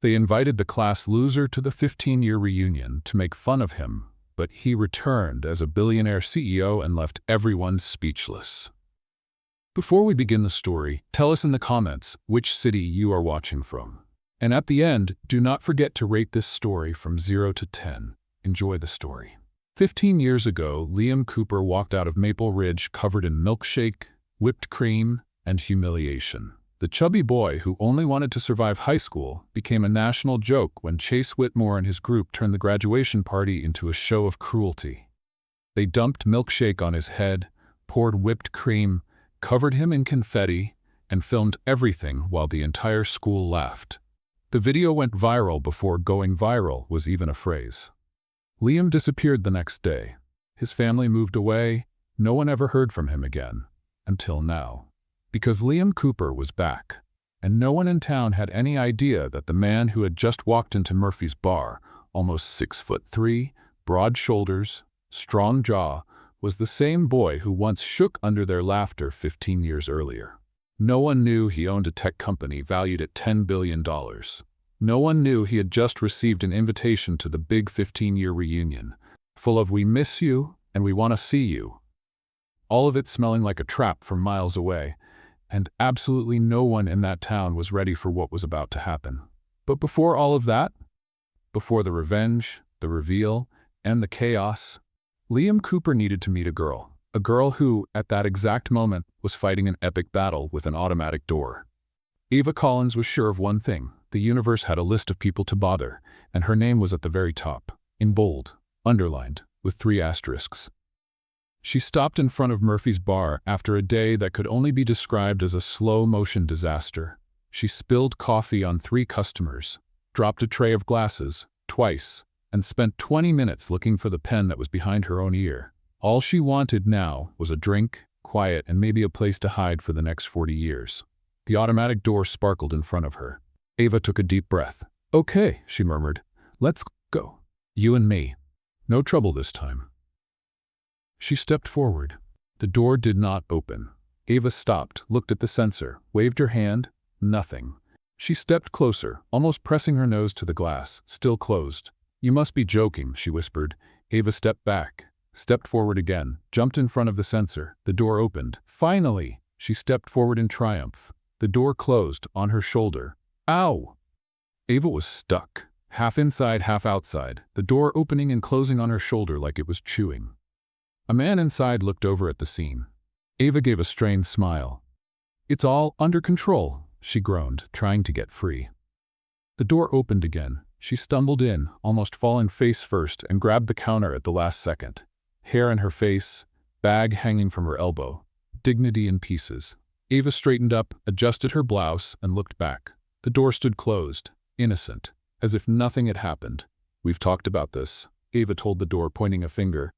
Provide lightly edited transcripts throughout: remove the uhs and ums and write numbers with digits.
They invited the class loser to the 15-year reunion to make fun of him, but he returned as a billionaire CEO and left everyone speechless. Before we begin the story, tell us in the comments which city you are watching from. And at the end, do not forget to rate this story from 0 to 10. Enjoy the story. 15 years ago, Liam Cooper walked out of Maple Ridge covered in milkshake, whipped cream, and humiliation. The chubby boy who only wanted to survive high school became a national joke when Chase Whitmore and his group turned the graduation party into a show of cruelty. They dumped milkshake on his head, poured whipped cream, covered him in confetti, and filmed everything while the entire school laughed. The video went viral before going viral was even a phrase. Liam disappeared the next day. His family moved away. No one ever heard from him again. Until now. Because Liam Cooper was back, and no one in town had any idea that the man who had just walked into Murphy's bar, almost 6'3", broad shoulders, strong jaw, was the same boy who once shook under their laughter 15 years earlier. No one knew he owned a tech company valued at $10 billion. No one knew he had just received an invitation to the big 15-year reunion, full of "we miss you" and "we want to see you." All of it smelling like a trap from miles away, and absolutely no one in that town was ready for what was about to happen. But before all of that, before the revenge, the reveal, and the chaos, Liam Cooper needed to meet a girl who, at that exact moment, was fighting an epic battle with an automatic door. Eva Collins was sure of one thing: the universe had a list of people to bother, and her name was at the very top, in bold, underlined, with 3 asterisks. She stopped in front of Murphy's bar after a day that could only be described as a slow-motion disaster. She spilled coffee on 3 customers, dropped a tray of glasses, twice, and spent 20 minutes looking for the pen that was behind her own ear. All she wanted now was a drink, quiet, and maybe a place to hide for the next 40 years. The automatic door sparkled in front of her. Eva took a deep breath. "Okay," she murmured. "Let's go. You and me. No trouble this time." She stepped forward. The door did not open. Eva stopped, looked at the sensor, waved her hand. Nothing. She stepped closer, almost pressing her nose to the glass, still closed. "You must be joking," she whispered. Eva stepped back, stepped forward again, jumped in front of the sensor. The door opened. Finally! She stepped forward in triumph. The door closed on her shoulder. Ow! Eva was stuck, half inside, half outside, the door opening and closing on her shoulder like it was chewing. A man inside looked over at the scene. Eva gave a strained smile. "It's all under control," she groaned, trying to get free. The door opened again. She stumbled in, almost falling face first, and grabbed the counter at the last second. Hair in her face, bag hanging from her elbow, dignity in pieces. Eva straightened up, adjusted her blouse, and looked back. The door stood closed, innocent, as if nothing had happened. "We've talked about this," Eva told the door, pointing a finger.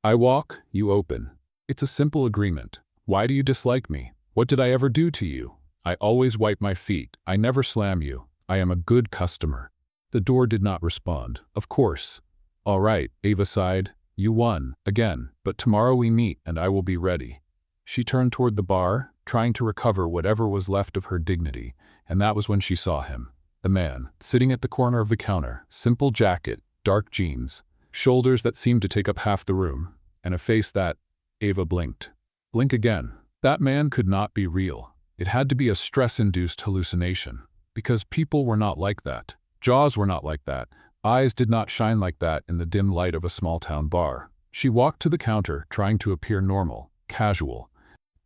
"I walk, you open. It's a simple agreement. Why do you dislike me? What did I ever do to you? I always wipe my feet. I never slam you. I am a good customer." The door did not respond. "Of course." "All right," Eva sighed. "You won, again, but tomorrow we meet and I will be ready." She turned toward the bar, trying to recover whatever was left of her dignity, and that was when she saw him. The man, sitting at the corner of the counter, simple jacket, dark jeans, shoulders that seemed to take up half the room, and a face that, Eva blinked. Blink again. That man could not be real. It had to be a stress-induced hallucination, because people were not like that. Jaws were not like that. Eyes did not shine like that in the dim light of a small-town bar. She walked to the counter, trying to appear normal, casual,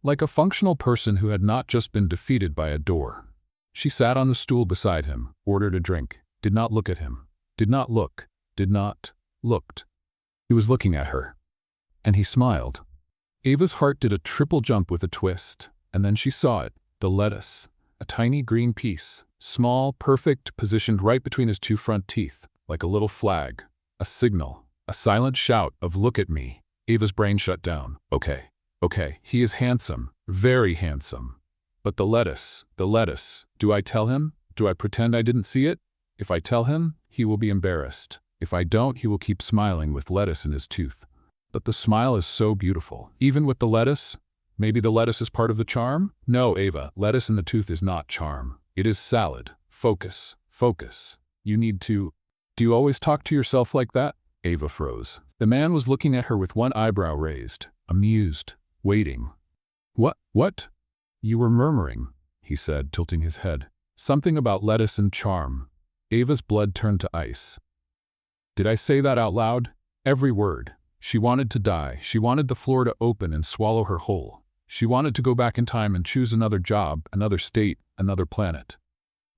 like a functional person who had not just been defeated by a door. She sat on the stool beside him, ordered a drink, did not look at him, did not look, looked. He was looking at her. And he smiled. Eva's heart did a triple jump with a twist, and then she saw it, the lettuce, a tiny green piece, small, perfect, positioned right between his 2 front teeth, like a little flag, a signal, a silent shout of "look at me." Eva's brain shut down. Okay, he is handsome, very handsome. But the lettuce, do I tell him? Do I pretend I didn't see it? If I tell him, he will be embarrassed. If I don't, he will keep smiling with lettuce in his tooth. But the smile is so beautiful. Even with the lettuce? Maybe the lettuce is part of the charm? No, Eva, lettuce in the tooth is not charm. It is salad. Focus. Focus. You need to. Do you always talk to yourself like that? Eva froze. The man was looking at her with one eyebrow raised, amused, waiting. What? You were murmuring, he said, tilting his head. Something about lettuce and charm. Eva's blood turned to ice. Did I say that out loud? Every word. She wanted to die. She wanted the floor to open and swallow her whole. She wanted to go back in time and choose another job, another state, another planet.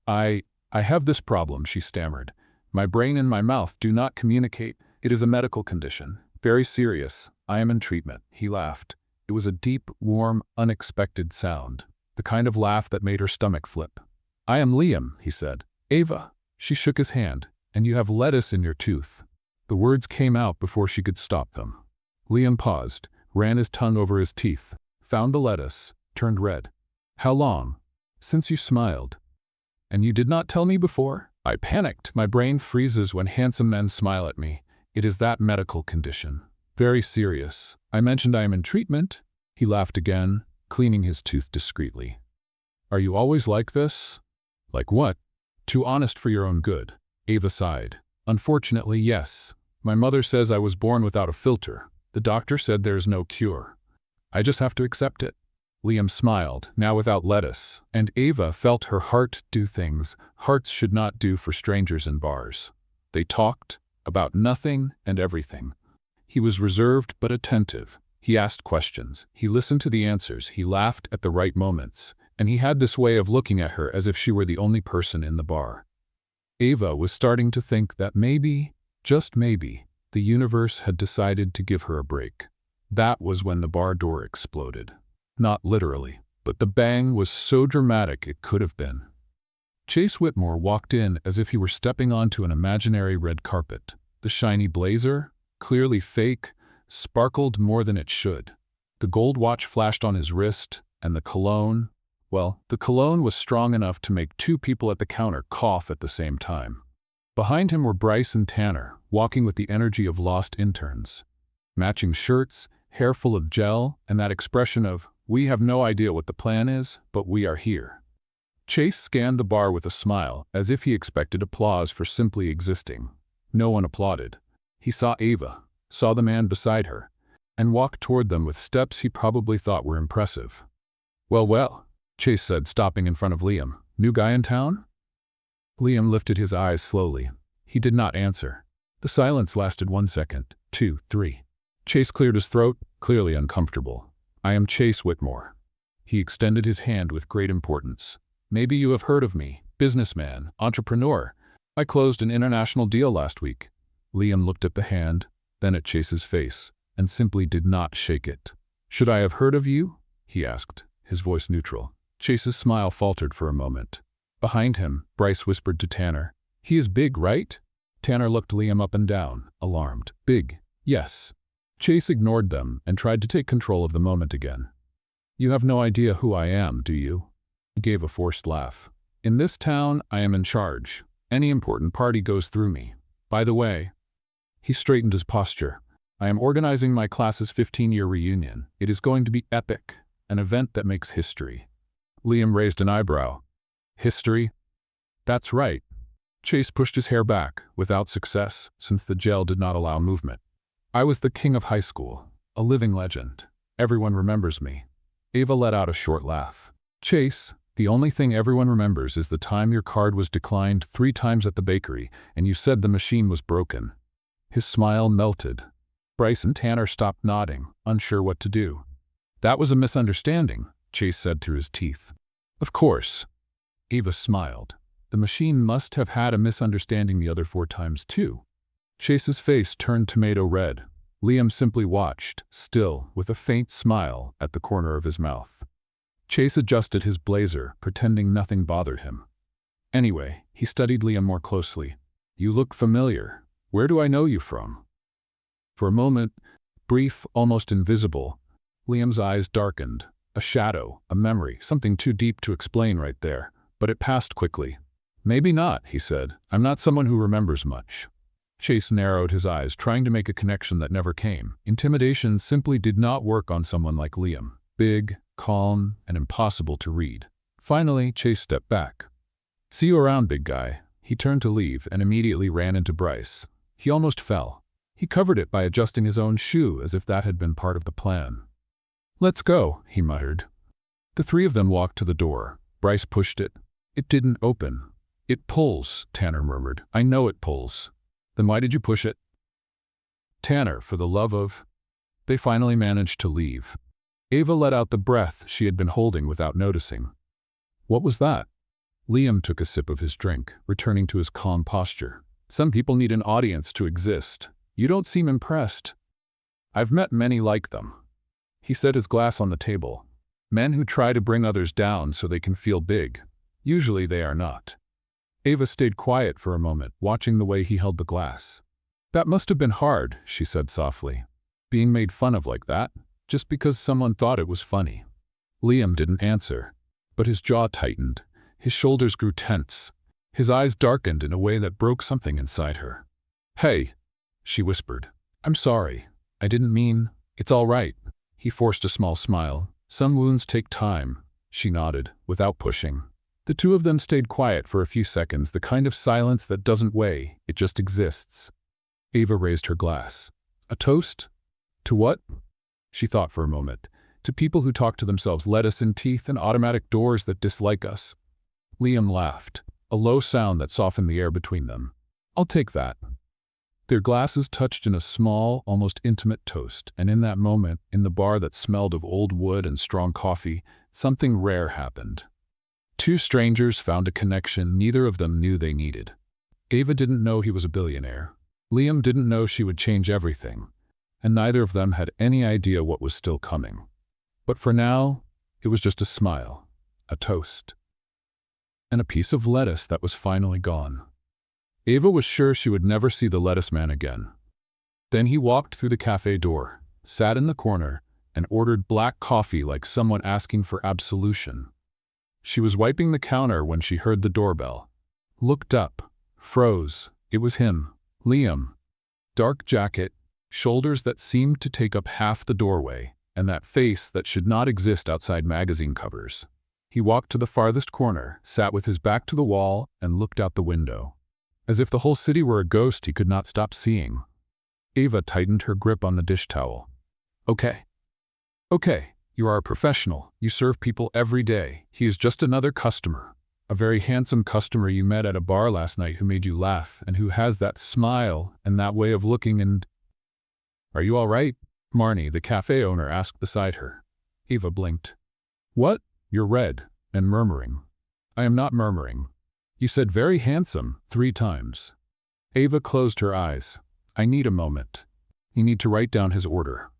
I have this problem, she stammered. My brain and my mouth do not communicate. It is a medical condition. Very serious. I am in treatment. He laughed. It was a deep, warm, unexpected sound. The kind of laugh that made her stomach flip. I am Liam, he said. Eva. She shook his hand. And you have lettuce in your tooth. The words came out before she could stop them. Liam paused, ran his tongue over his teeth, found the lettuce, turned red. How long? Since you smiled. And you did not tell me before? I panicked. My brain freezes when handsome men smile at me. It is that medical condition. Very serious. I mentioned I am in treatment. He laughed again, cleaning his tooth discreetly. Are you always like this? Like what? Too honest for your own good. Eva sighed. Unfortunately, yes. My mother says I was born without a filter. The doctor said there is no cure. I just have to accept it. Liam smiled, now without lettuce, and Eva felt her heart do things hearts should not do for strangers in bars. They talked about nothing and everything. He was reserved but attentive. He asked questions. He listened to the answers. He laughed at the right moments. And he had this way of looking at her as if she were the only person in the bar. Eva was starting to think that maybe, just maybe, the universe had decided to give her a break. That was when the bar door exploded. Not literally, but the bang was so dramatic it could have been. Chase Whitmore walked in as if he were stepping onto an imaginary red carpet. The shiny blazer, clearly fake, sparkled more than it should. The gold watch flashed on his wrist, and the cologne, well, the cologne was strong enough to make two people at the counter cough at the same time. Behind him were Bryce and Tanner, walking with the energy of lost interns. Matching shirts, hair full of gel, and that expression of, we have no idea what the plan is, but we are here. Chase scanned the bar with a smile, as if he expected applause for simply existing. No one applauded. He saw Eva, saw the man beside her, and walked toward them with steps he probably thought were impressive. Well, Chase said, stopping in front of Liam. New guy in town? Liam lifted his eyes slowly. He did not answer. The silence lasted 1 second, 2, 3. Chase cleared his throat, clearly uncomfortable. I am Chase Whitmore. He extended his hand with great importance. Maybe you have heard of me, businessman, entrepreneur. I closed an international deal last week. Liam looked at the hand, then at Chase's face, and simply did not shake it. Should I have heard of you? He asked, his voice neutral. Chase's smile faltered for a moment. Behind him, Bryce whispered to Tanner. He is big, right? Tanner looked Liam up and down, alarmed. Big, yes. Chase ignored them and tried to take control of the moment again. You have no idea who I am, do you? He gave a forced laugh. In this town, I am in charge. Any important party goes through me. By the way, he straightened his posture. I am organizing my class's 15-year reunion. It is going to be epic, an event that makes history. Liam raised an eyebrow. History? That's right. Chase pushed his hair back, without success, since the gel did not allow movement. I was the king of high school, a living legend. Everyone remembers me. Eva let out a short laugh. Chase, the only thing everyone remembers is the time your card was declined 3 times at the bakery and you said the machine was broken. His smile melted. Bryce and Tanner stopped nodding, unsure what to do. That was a misunderstanding, Chase said through his teeth. Of course. Eva smiled. The machine must have had a misunderstanding the other 4 times too. Chase's face turned tomato red. Liam simply watched, still, with a faint smile at the corner of his mouth. Chase adjusted his blazer, pretending nothing bothered him. Anyway, he studied Liam more closely. You look familiar. Where do I know you from? For a moment, brief, almost invisible, Liam's eyes darkened. A shadow, a memory, something too deep to explain right there. But it passed quickly. Maybe not, he said. I'm not someone who remembers much. Chase narrowed his eyes, trying to make a connection that never came. Intimidation simply did not work on someone like Liam. Big, calm, and impossible to read. Finally, Chase stepped back. See you around, big guy, He turned to leave and immediately ran into Bryce. He almost fell. He covered it by adjusting his own shoe as if that had been part of the plan. "Let's go," he muttered. The three of them walked to the door. Bryce pushed it. "It didn't open." "It pulls," Tanner murmured. "I know it pulls." "Then why did you push it?" "Tanner, for the love of—" They finally managed to leave. Eva let out the breath she had been holding without noticing. "What was that?" Liam took a sip of his drink, returning to his calm posture. "Some people need an audience to exist. You don't seem impressed." "I've met many like them." He set his glass on the table. "Men who try to bring others down so they can feel big. Usually they are not." Eva stayed quiet for a moment, watching the way he held the glass. "That must have been hard," she said softly. "Being made fun of like that, just because someone thought it was funny." Liam didn't answer, but his jaw tightened. His shoulders grew tense. His eyes darkened in a way that broke something inside her. "Hey," she whispered. "I'm sorry. I didn't mean—" "It's all right." He forced a small smile. "Some wounds take time." She nodded, without pushing. The two of them stayed quiet for a few seconds, the kind of silence that doesn't weigh, it just exists. Eva raised her glass. "A toast? To what?" She thought for a moment. "To people who talk to themselves, lettuce in teeth and automatic doors that dislike us." Liam laughed, a low sound that softened the air between them. "I'll take that." Their glasses touched in a small, almost intimate toast, and in that moment, in the bar that smelled of old wood and strong coffee, something rare happened. Two strangers found a connection neither of them knew they needed. Eva didn't know he was a billionaire. Liam didn't know she would change everything, and neither of them had any idea what was still coming. But for now, it was just a smile, a toast, and a piece of lettuce that was finally gone. Eva was sure she would never see the lettuce man again. Then he walked through the cafe door, sat in the corner, and ordered black coffee like someone asking for absolution. She was wiping the counter when she heard the doorbell. Looked up, froze. It was him, Liam. Dark jacket, shoulders that seemed to take up half the doorway, and that face that should not exist outside magazine covers. He walked to the farthest corner, sat with his back to the wall, and looked out the window. As if the whole city were a ghost he could not stop seeing. Eva tightened her grip on the dish towel. "Okay. Okay. You are a professional. You serve people every day. He is just another customer. A very handsome customer you met at a bar last night who made you laugh and who has that smile and that way of looking and—" "Are you all right?" Marnie, the cafe owner, asked beside her. Eva blinked. "What? You're red and murmuring." "I am not murmuring. You said very handsome 3 times. Eva closed her eyes. "I need a moment. You need to write down his order."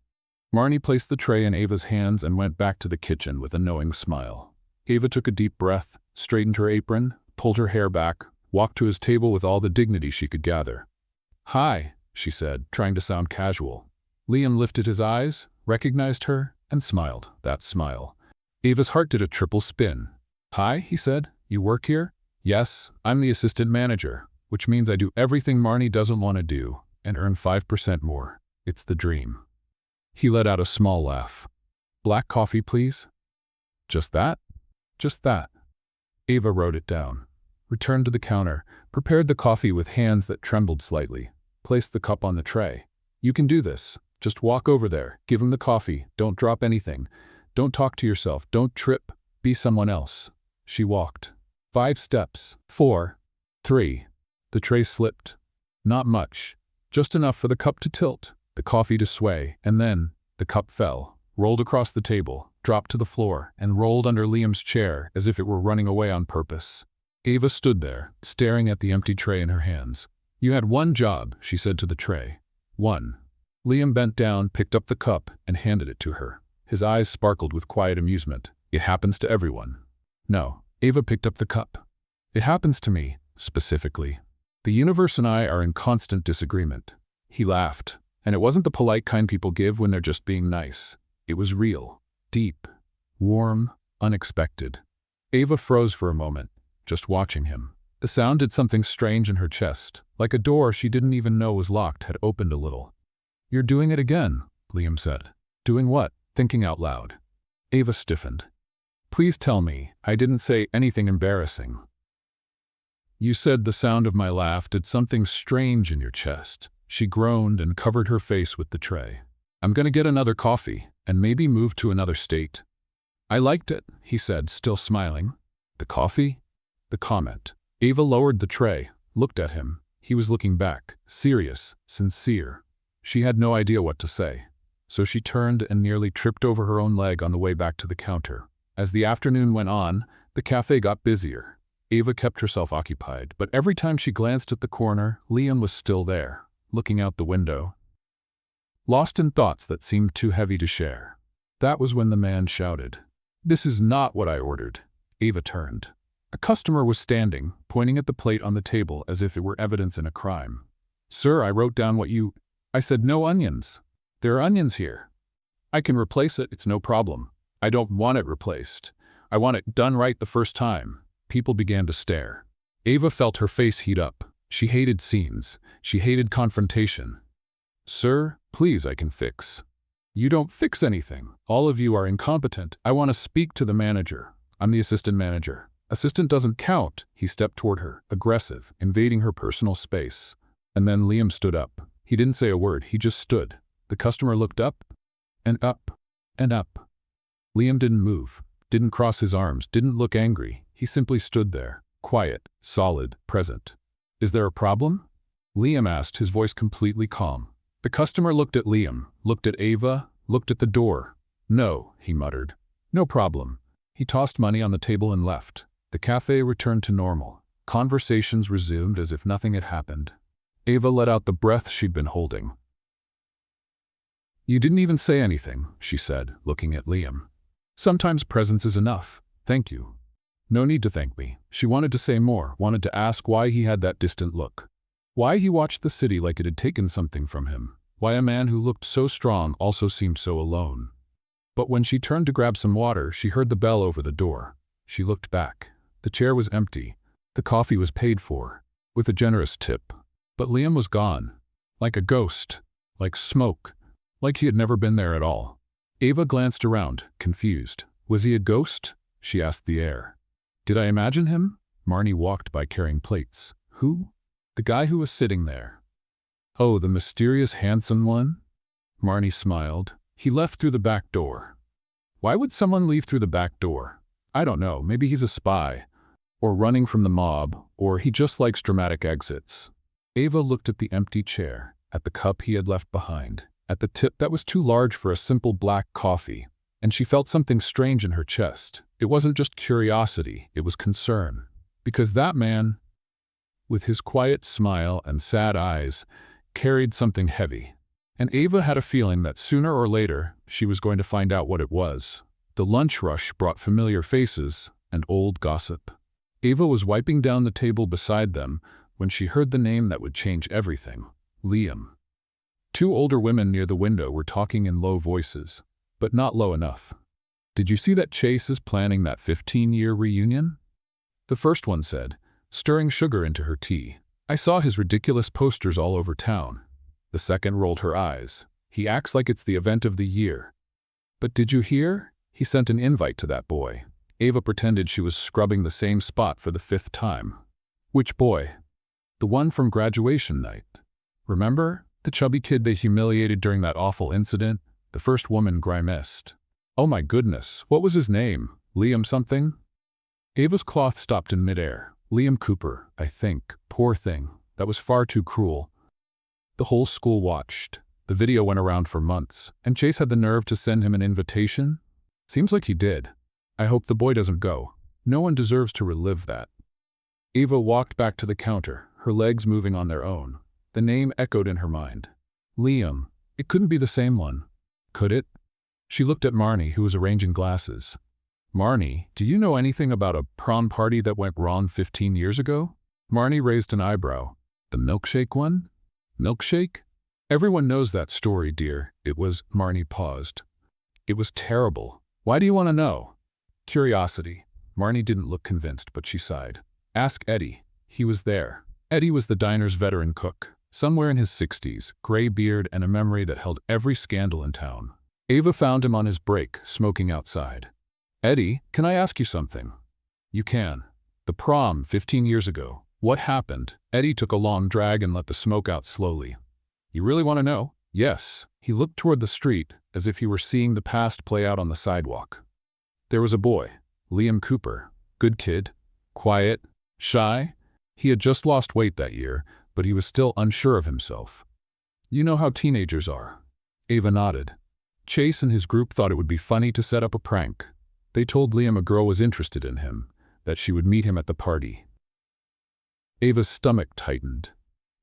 Marnie placed the tray in Ava's hands and went back to the kitchen with a knowing smile. Eva took a deep breath, straightened her apron, pulled her hair back, walked to his table with all the dignity she could gather. "Hi," she said, trying to sound casual. Liam lifted his eyes, recognized her, and smiled, that smile. Ava's heart did a triple spin. "Hi," he said. "You work here?" "Yes, I'm the assistant manager, which means I do everything Marnie doesn't want to do and earn 5% more. It's the dream." He let out a small laugh. "Black coffee, please?" "Just that?" "Just that." Eva wrote it down, returned to the counter, prepared the coffee with hands that trembled slightly, placed the cup on the tray. "You can do this. Just walk over there, give him the coffee, don't drop anything. Don't talk to yourself, don't trip, be someone else." She walked. 5 steps. 4. 3. The tray slipped. Not much. Just enough for the cup to tilt, the coffee to sway, and then the cup fell, rolled across the table, dropped to the floor, and rolled under Liam's chair as if it were running away on purpose. Eva stood there, staring at the empty tray in her hands. "You had one job," she said to the tray. "One." Liam bent down, picked up the cup, and handed it to her. His eyes sparkled with quiet amusement. "It happens to everyone." "No." Eva picked up the cup. "It happens to me, specifically. The universe and I are in constant disagreement." He laughed, and it wasn't the polite kind people give when they're just being nice. It was real, deep, warm, unexpected. Eva froze for a moment, just watching him. The sound did something strange in her chest, like a door she didn't even know was locked had opened a little. "You're doing it again," Liam said. "Doing what?" Thinking out loud. Eva stiffened. "Please tell me I didn't say anything embarrassing." You said the sound of my laugh did something strange in your chest. She groaned and covered her face with the tray. I'm gonna get another coffee, and maybe move to another state. I liked it, he said, still smiling. The coffee? The comment. Eva lowered the tray, looked at him. He was looking back, serious, sincere. She had no idea what to say, so she turned and nearly tripped over her own leg on the way back to the counter. As the afternoon went on, the cafe got busier. Eva kept herself occupied, but every time she glanced at the corner, Liam was still there, looking out the window, lost in thoughts that seemed too heavy to share. That was when the man shouted, "This is not what I ordered." Eva turned. A customer was standing, pointing at the plate on the table as if it were evidence in a crime. "Sir, I wrote down what you—" I said no onions. There are onions here. I can replace it, it's no problem. I don't want it replaced. I want it done right the first time. People began to stare. Eva felt her face heat up. She hated scenes. She hated confrontation. "Sir, please, I can fix." "You don't fix anything. All of you are incompetent. I want to speak to the manager. I'm the assistant manager." "Assistant doesn't count." He stepped toward her, aggressive, invading her personal space. And then Liam stood up. He didn't say a word, he just stood. The customer looked up, and up, and up. Liam didn't move, didn't cross his arms, didn't look angry. He simply stood there, quiet, solid, present. "Is there a problem?" Liam asked, his voice completely calm. The customer looked at Liam, looked at Eva, looked at the door. "No," he muttered. "No problem." He tossed money on the table and left. The cafe returned to normal. Conversations resumed as if nothing had happened. Eva let out the breath she'd been holding. "You didn't even say anything," she said, looking at Liam. "Sometimes presence is enough. Thank you." "No need to thank me." She wanted to say more, wanted to ask why he had that distant look. Why he watched the city like it had taken something from him. Why a man who looked so strong also seemed so alone. But when she turned to grab some water, she heard the bell over the door. She looked back. The chair was empty. The coffee was paid for, with a generous tip. But Liam was gone. Like a ghost. Like smoke. Like he had never been there at all. Eva glanced around, confused. Was he a ghost? She asked the air. Did I imagine him? Marnie walked by carrying plates. Who? The guy who was sitting there. Oh, the mysterious handsome one? Marnie smiled. He left through the back door. Why would someone leave through the back door? I don't know, maybe he's a spy. Or running from the mob, or he just likes dramatic exits. Eva looked at the empty chair, at the cup he had left behind, at the tip that was too large for a simple black coffee, and she felt something strange in her chest. It wasn't just curiosity, it was concern. Because that man, with his quiet smile and sad eyes, carried something heavy. And Eva had a feeling that sooner or later she was going to find out what it was. The lunch rush brought familiar faces and old gossip. Eva was wiping down the table beside them when she heard the name that would change everything. Liam. Two older women near the window were talking in low voices, but not low enough. Did you see that Chase is planning that 15-year reunion? The first one said, stirring sugar into her tea. I saw his ridiculous posters all over town. The second rolled her eyes. He acts like it's the event of the year. But did you hear? He sent an invite to that boy. Eva pretended she was scrubbing the same spot for the 5th time. Which boy? The one from graduation night. Remember? The chubby kid they humiliated during that awful incident? The first woman grimaced. Oh my goodness, what was his name? Liam something? Ava's cloth stopped in midair. Liam Cooper, I think. Poor thing. That was far too cruel. The whole school watched. The video went around for months, and Chase had the nerve to send him an invitation? Seems like he did. I hope the boy doesn't go. No one deserves to relive that. Eva walked back to the counter, her legs moving on their own. The name echoed in her mind. Liam. It couldn't be the same one. Could it? She looked at Marnie, who was arranging glasses. Marnie, do you know anything about a prom party that went wrong 15 years ago? Marnie raised an eyebrow. The milkshake one? Milkshake? Everyone knows that story, dear. It was, Marnie paused. It was terrible. Why do you want to know? Curiosity. Marnie didn't look convinced, but she sighed. Ask Eddie. He was there. Eddie was the diner's veteran cook. Somewhere in his 60s, gray beard and a memory that held every scandal in town. Eva found him on his break, smoking outside. Eddie, can I ask you something? You can. The prom 15 years ago. What happened? Eddie took a long drag and let the smoke out slowly. You really want to know? Yes. He looked toward the street, as if he were seeing the past play out on the sidewalk. There was a boy, Liam Cooper. Good kid. Quiet. Shy. He had just lost weight that year, but he was still unsure of himself. You know how teenagers are. Eva nodded. Chase and his group thought it would be funny to set up a prank. They told Liam a girl was interested in him, that she would meet him at the party. Eva's stomach tightened.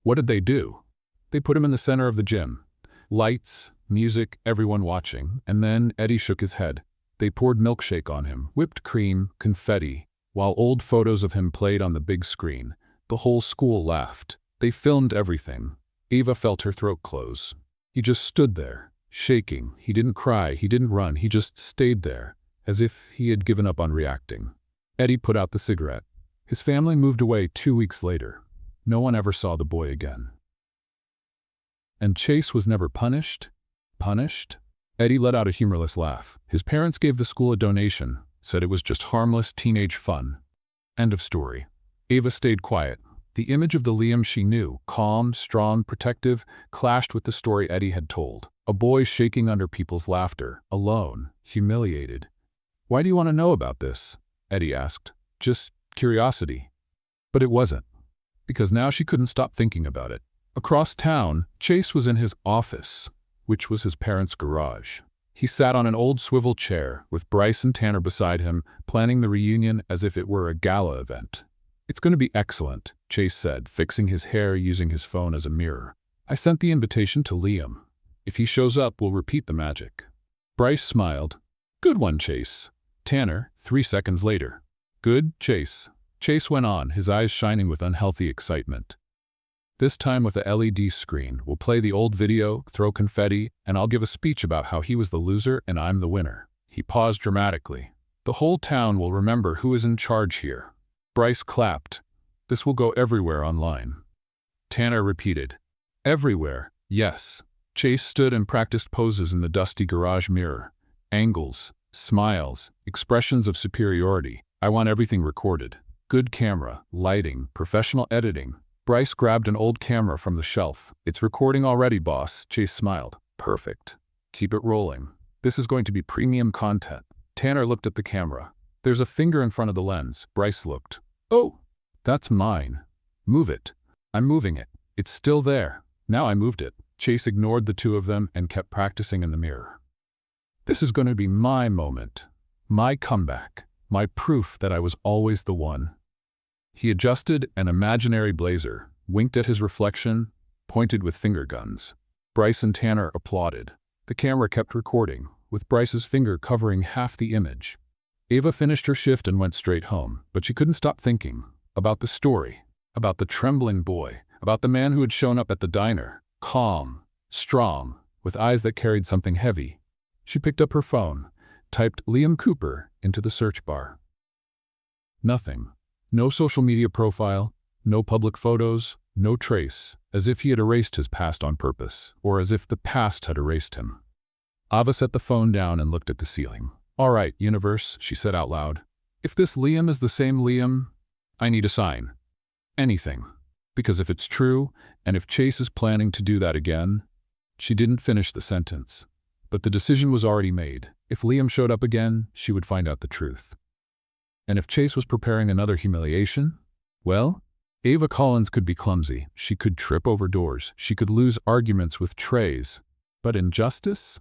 What did they do? They put him in the center of the gym. Lights, music, everyone watching, and then Eddie shook his head. They poured milkshake on him, whipped cream, confetti, while old photos of him played on the big screen. The whole school laughed. They filmed everything. Eva felt her throat close. He just stood there, shaking. He didn't cry, he didn't run, he just stayed there, as if he had given up on reacting. Eddie put out the cigarette. His family moved away 2 weeks later. No one ever saw the boy again. And Chase was never punished? Punished? Eddie let out a humorless laugh. His parents gave the school a donation, said it was just harmless teenage fun. End of story. Eva stayed quiet. The image of the Liam she knew, calm, strong, protective, clashed with the story Eddie had told. A boy shaking under people's laughter, alone, humiliated. Why do you want to know about this? Eddie asked. Just curiosity. But it wasn't. Because now she couldn't stop thinking about it. Across town, Chase was in his office, which was his parents' garage. He sat on an old swivel chair, with Bryce and Tanner beside him, planning the reunion as if it were a gala event. It's going to be excellent, Chase said, fixing his hair using his phone as a mirror. I sent the invitation to Liam. If he shows up, we'll repeat the magic. Bryce smiled. Good one, Chase. Tanner, 3 seconds later. Good, Chase. Chase went on, his eyes shining with unhealthy excitement. This time with a LED screen, we'll play the old video, throw confetti, and I'll give a speech about how he was the loser and I'm the winner. He paused dramatically. The whole town will remember who is in charge here. Bryce clapped. This will go everywhere online. Tanner repeated. Everywhere, yes. Chase stood and practiced poses in the dusty garage mirror. Angles, smiles, expressions of superiority. I want everything recorded. Good camera, lighting, professional editing. Bryce grabbed an old camera from the shelf. It's recording already, boss. Chase smiled. Perfect. Keep it rolling. This is going to be premium content. Tanner looked at the camera. There's a finger in front of the lens. Bryce looked. Oh, that's mine. Move it. I'm moving it. It's still there. Now I moved it. Chase ignored the two of them and kept practicing in the mirror. This is going to be my moment. My comeback. My proof that I was always the one. He adjusted an imaginary blazer, winked at his reflection, pointed with finger guns. Bryce and Tanner applauded. The camera kept recording, with Bryce's finger covering half the image. Eva finished her shift and went straight home, but she couldn't stop thinking about the story, about the trembling boy, about the man who had shown up at the diner, calm, strong, with eyes that carried something heavy. She picked up her phone, typed Liam Cooper into the search bar. Nothing. No social media profile, no public photos, no trace, as if he had erased his past on purpose, or as if the past had erased him. Ava set the phone down and looked at the ceiling. All right, universe, she said out loud. If this Liam is the same Liam, I need a sign. Anything. Because if it's true, and if Chase is planning to do that again, she didn't finish the sentence. But the decision was already made. If Liam showed up again, she would find out the truth. And if Chase was preparing another humiliation, well, Ava Collins could be clumsy. She could trip over doors. She could lose arguments with trays. But injustice?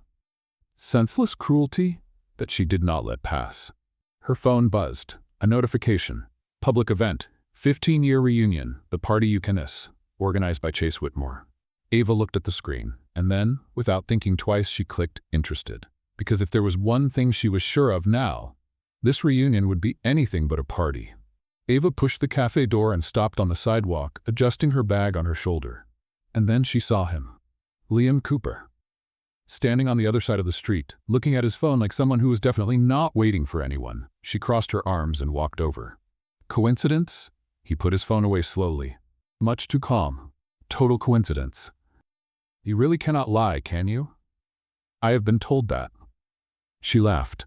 Senseless cruelty that she did not let pass. Her phone buzzed. A notification. Public event. 15-year reunion. The party you can miss. Organized by Chase Whitmore. Ava looked at the screen, and then, without thinking twice, she clicked interested. Because if there was one thing she was sure of now, this reunion would be anything but a party. Ava pushed the cafe door and stopped on the sidewalk, adjusting her bag on her shoulder. And then she saw him. Liam Cooper. Standing on the other side of the street, looking at his phone like someone who was definitely not waiting for anyone. She crossed her arms and walked over. Coincidence? He put his phone away slowly. Much too calm. Total coincidence. You really cannot lie, can you? I have been told that. She laughed.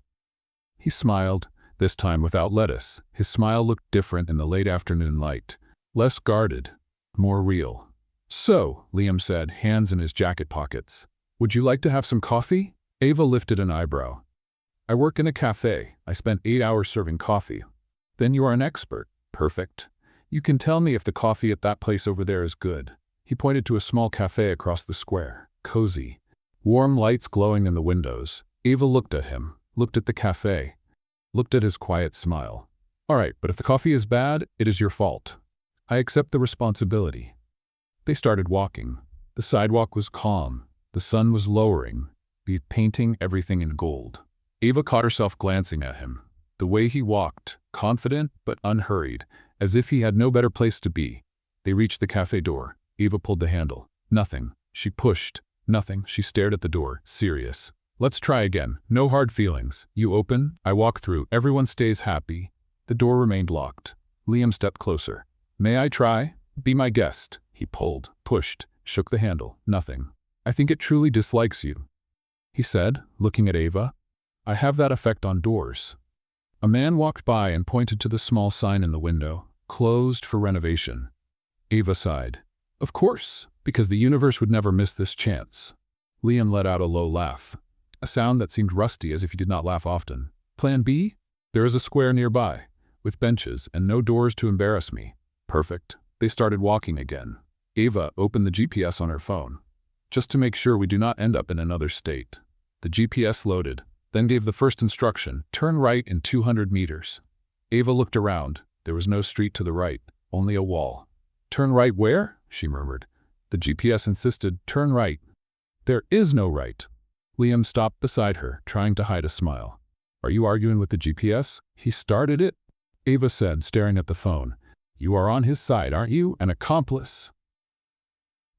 He smiled, this time without lettuce. His smile looked different in the late afternoon light. Less guarded, more real. "So," Liam said, hands in his jacket pockets, "would you like to have some coffee?" Eva lifted an eyebrow. "I work in a cafe. I spent 8 hours serving coffee." "Then you are an expert." "Perfect. You can tell me if the coffee at that place over there is good." He pointed to a small cafe across the square. Cozy. Warm lights glowing in the windows. Eva looked at him, looked at the cafe, looked at his quiet smile. "All right, but if the coffee is bad, it is your fault. I accept the responsibility." They started walking. The sidewalk was calm. The sun was lowering, painting everything in gold. Eva caught herself glancing at him. The way he walked, confident but unhurried, as if he had no better place to be. They reached the cafe door. Eva pulled the handle. Nothing. She pushed. Nothing. She stared at the door, serious. "Let's try again. No hard feelings. You open, I walk through. Everyone stays happy." The door remained locked. Liam stepped closer. "May I try? Be my guest." He pulled, pushed, shook the handle. Nothing. "I think it truly dislikes you," he said, looking at Eva. "I have that effect on doors." A man walked by and pointed to the small sign in the window, "Closed for renovation." Eva sighed. "Of course, because the universe would never miss this chance." Liam let out a low laugh, a sound that seemed rusty as if he did not laugh often. "Plan B? There is a square nearby, with benches and no doors to embarrass me." "Perfect." They started walking again. Eva opened the GPS on her phone, "Just to make sure we do not end up in another state." The GPS loaded, then gave the first instruction, "Turn right in 200 meters." Eva looked around. There was no street to the right, only a wall. "Turn right where?" she murmured. The GPS insisted, "Turn right." "There is no right." Liam stopped beside her, trying to hide a smile. "Are you arguing with the GPS? He started it." Eva said, staring at the phone. "You are on his side, aren't you? An accomplice."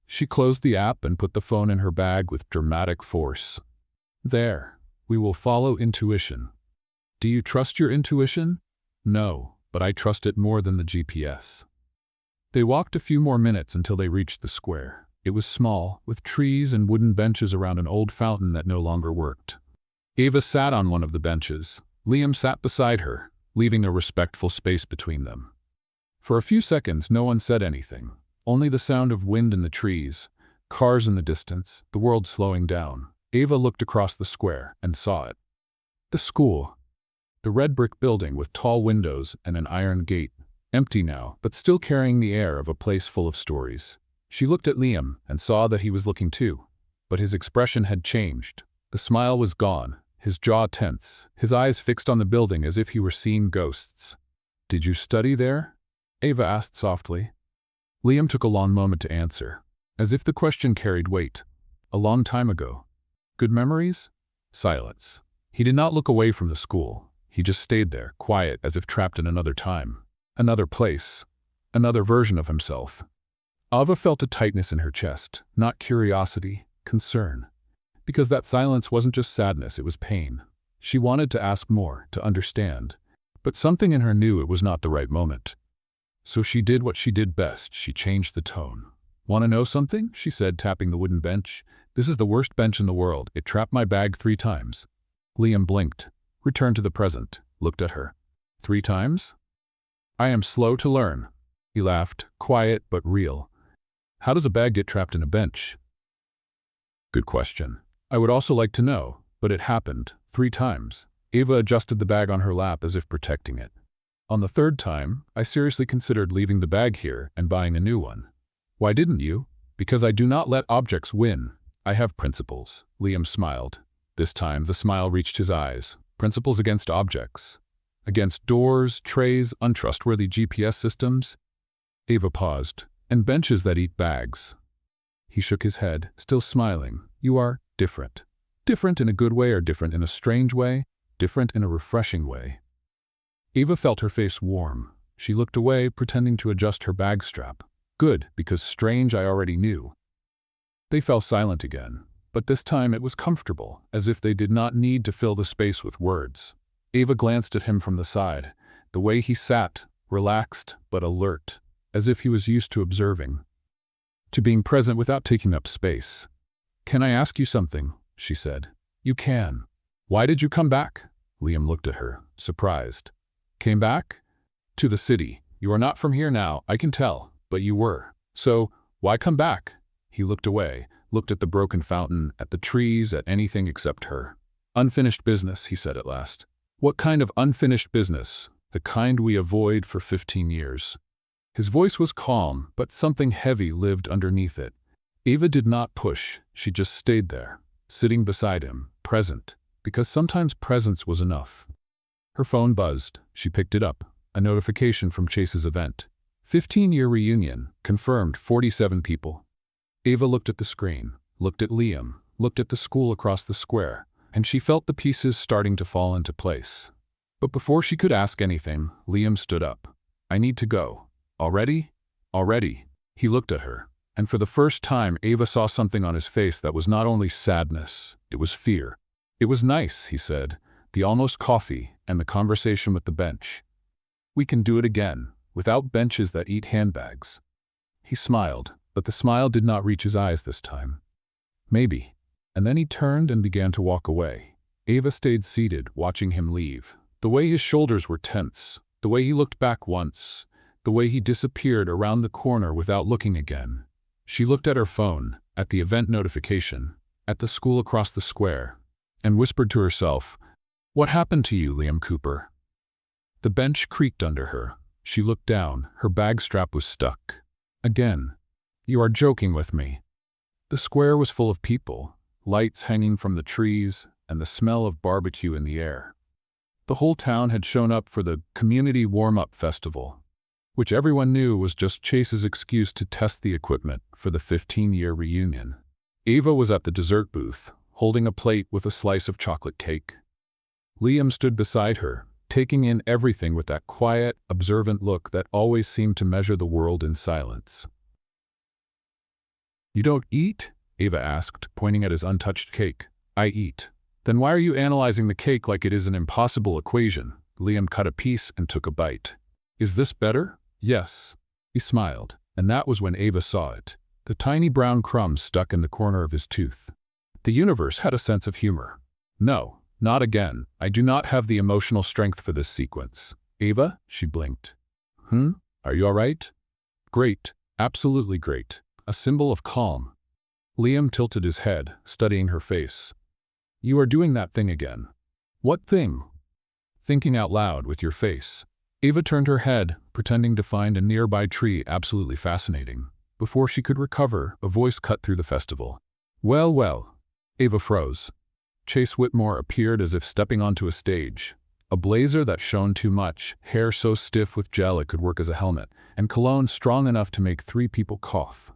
She closed the app and put the phone in her bag with dramatic force. "There. We will follow intuition." "Do you trust your intuition?" "No, but I trust it more than the GPS." They walked a few more minutes until they reached the square. It was small, with trees and wooden benches around an old fountain that no longer worked. Eva sat on one of the benches. Liam sat beside her, leaving a respectful space between them. For a few seconds, no one said anything. Only the sound of wind in the trees, cars in the distance, the world slowing down. Eva looked across the square and saw it. The school. The red brick building with tall windows and an iron gate. Empty now, but still carrying the air of a place full of stories. She looked at Liam and saw that he was looking too. But his expression had changed. The smile was gone, his jaw tense, his eyes fixed on the building as if he were seeing ghosts. "Did you study there?" Eva asked softly. Liam took a long moment to answer, as if the question carried weight. "A long time ago." "Good memories?" Silence. He did not look away from the school. He just stayed there, quiet, as if trapped in another time, another place, another version of himself. Ava felt a tightness in her chest, not curiosity, concern. Because that silence wasn't just sadness, it was pain. She wanted to ask more, to understand. But something in her knew it was not the right moment. So she did what she did best. She changed the tone. "Want to know something?" she said, tapping the wooden bench. "This is the worst bench in the world. It trapped my bag 3 times. Liam blinked, returned to the present, looked at her. "3 times? I am slow to learn." He laughed, quiet but real. "How does a bag get trapped in a bench?" "Good question. I would also like to know, but it happened 3 times. Eva adjusted the bag on her lap as if protecting it. "On the 3rd time, I seriously considered leaving the bag here and buying a new one." "Why didn't you?" "Because I do not let objects win. I have principles." Liam smiled. This time, the smile reached his eyes. "Principles against objects. Against doors, trays, untrustworthy GPS systems." Eva paused. "And benches that eat bags." He shook his head, still smiling. "You are different. Different in a good way or different in a strange way? Different in a refreshing way." Eva felt her face warm. She looked away, pretending to adjust her bag strap. "Good, because strange I already knew." They fell silent again, but this time it was comfortable, as if they did not need to fill the space with words. Eva glanced at him from the side, the way he sat, relaxed but alert, as if he was used to observing, to being present without taking up space. "Can I ask you something?" she said. "You can." "Why did you come back?" Liam looked at her, surprised. "Came back?" "To the city. You are not from here now, I can tell, but you were. So, why come back? He looked away, looked at the broken fountain, at the trees, at anything except her. Unfinished business, he said at last. What kind of unfinished business? The kind we avoid for 15 years. His voice was calm, but something heavy lived underneath it. Eva did not push, she just stayed there, sitting beside him, present, because sometimes presence was enough. Her phone buzzed. She picked it up. A notification from Chase's event. 15-year reunion, confirmed 47 people. Eva looked at the screen, looked at Liam, looked at the school across the square, and she felt the pieces starting to fall into place. But before she could ask anything, Liam stood up. I need to go. Already? Already. He looked at her, and for the first time Eva saw something on his face that was not only sadness, it was fear. It was nice, he said, the almost coffee and the conversation with the bench. We can do it again, without benches that eat handbags. He smiled, but the smile did not reach his eyes this time. Maybe. And then he turned and began to walk away. Eva stayed seated, watching him leave. The way his shoulders were tense, the way he looked back once, the way he disappeared around the corner without looking again. She looked at her phone, at the event notification, at the school across the square, and whispered to herself, "What happened to you, Liam Cooper?" The bench creaked under her. She looked down, her bag strap was stuck. Again. You are joking with me. The square was full of people, lights hanging from the trees, and the smell of barbecue in the air. The whole town had shown up for the community warm-up festival, which everyone knew was just Chase's excuse to test the equipment for the 15-year reunion. Eva was at the dessert booth, holding a plate with a slice of chocolate cake. Liam stood beside her, taking in everything with that quiet, observant look that always seemed to measure the world in silence. You don't eat? Eva asked, pointing at his untouched cake. I eat. Then why are you analyzing the cake like it is an impossible equation? Liam cut a piece and took a bite. Is this better? Yes. He smiled, and that was when Eva saw it. The tiny brown crumbs stuck in the corner of his tooth. The universe had a sense of humor. No, not again. I do not have the emotional strength for this sequence. Eva? She blinked. Are you all right? Great. Absolutely great. A symbol of calm. Liam tilted his head, studying her face. You are doing that thing again. What thing? Thinking out loud with your face. Eva turned her head, pretending to find a nearby tree absolutely fascinating. Before she could recover, a voice cut through the festival. Well, well. Eva froze. Chase Whitmore appeared as if stepping onto a stage. A blazer that shone too much, hair so stiff with gel it could work as a helmet, and cologne strong enough to make 3 people cough.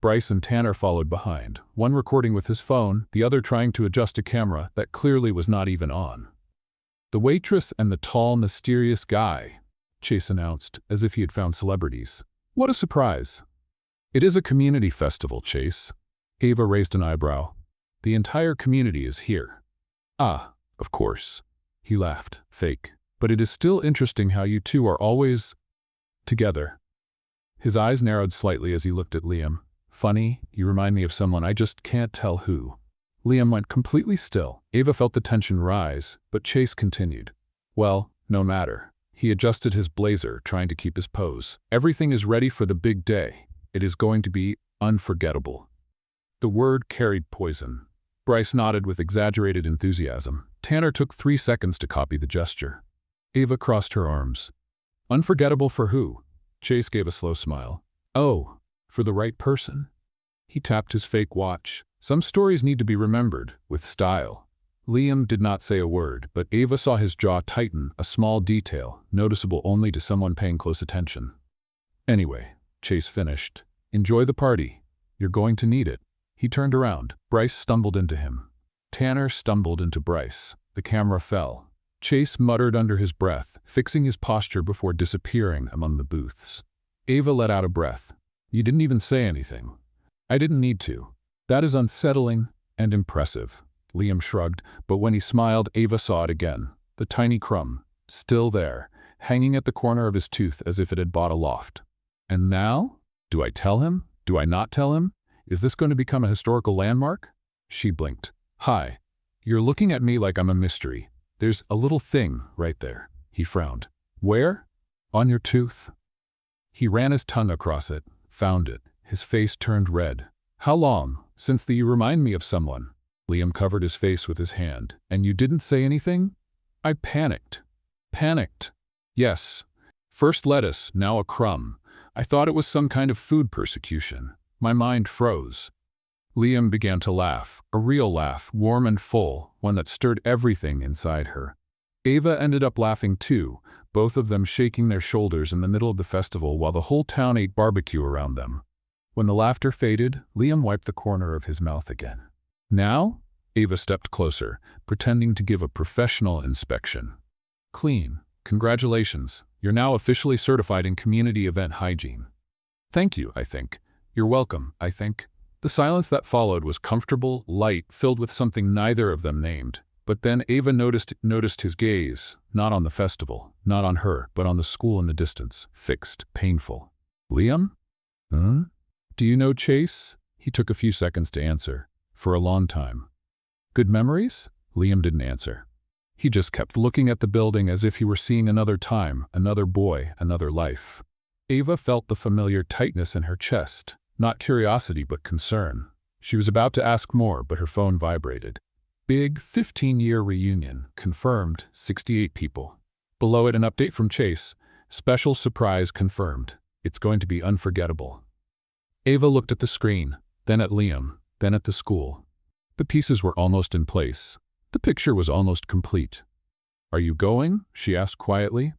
Bryce and Tanner followed behind, one recording with his phone, the other trying to adjust a camera that clearly was not even on. The waitress and the tall, mysterious guy, Chase announced, as if he had found celebrities. What a surprise. It is a community festival, Chase. Eva raised an eyebrow. The entire community is here. Ah, of course. He laughed, fake. But it is still interesting how you two are always together. His eyes narrowed slightly as he looked at Liam. Funny, you remind me of someone, I just can't tell who. Liam went completely still. Eva felt the tension rise, but Chase continued. Well, no matter. He adjusted his blazer, trying to keep his pose. Everything is ready for the big day. It is going to be unforgettable. The word carried poison. Bryce nodded with exaggerated enthusiasm. Tanner took 3 seconds to copy the gesture. Eva crossed her arms. Unforgettable for who? Chase gave a slow smile. Oh, for the right person? He tapped his fake watch. Some stories need to be remembered, with style. Liam did not say a word, but Eva saw his jaw tighten, a small detail, noticeable only to someone paying close attention. Anyway, Chase finished. Enjoy the party. You're going to need it. He turned around. Bryce stumbled into him. Tanner stumbled into Bryce. The camera fell. Chase muttered under his breath, fixing his posture before disappearing among the booths. Eva let out a breath. You didn't even say anything. I didn't need to. That is unsettling and impressive. Liam shrugged, but when he smiled, Eva saw it again. The tiny crumb, still there, hanging at the corner of his tooth as if it had bought a loft. And now? Do I tell him? Do I not tell him? Is this going to become a historical landmark? She blinked. Hi. You're looking at me like I'm a mystery. There's a little thing right there. He frowned. Where? On your tooth. He ran his tongue across it, found it. His face turned red. How long, since you remind me of someone? Liam covered his face with his hand. And you didn't say anything? I panicked. Panicked? Yes. First lettuce, now a crumb. I thought it was some kind of food persecution. My mind froze. Liam began to laugh, a real laugh, warm and full, one that stirred everything inside her. Eva ended up laughing too, both of them shaking their shoulders in the middle of the festival while the whole town ate barbecue around them. When the laughter faded, Liam wiped the corner of his mouth again. Now? Eva stepped closer, pretending to give a professional inspection. Clean. Congratulations. You're now officially certified in community event hygiene. Thank you, I think. You're welcome, I think. The silence that followed was comfortable, light, filled with something neither of them named. But then Eva noticed his gaze, not on the festival, not on her, but on the school in the distance, fixed, painful. Liam? Huh? Do you know Chase? He took a few seconds to answer. For a long time. Good memories? Liam didn't answer. He just kept looking at the building as if he were seeing another time, another boy, another life. Eva felt the familiar tightness in her chest, not curiosity but concern. She was about to ask more, but her phone vibrated. Big 15-year reunion, confirmed, 68 people. Below it an update from Chase, special surprise confirmed. It's going to be unforgettable. Eva looked at the screen, then at Liam, then at the school. The pieces were almost in place. The picture was almost complete. Are you going? She asked quietly.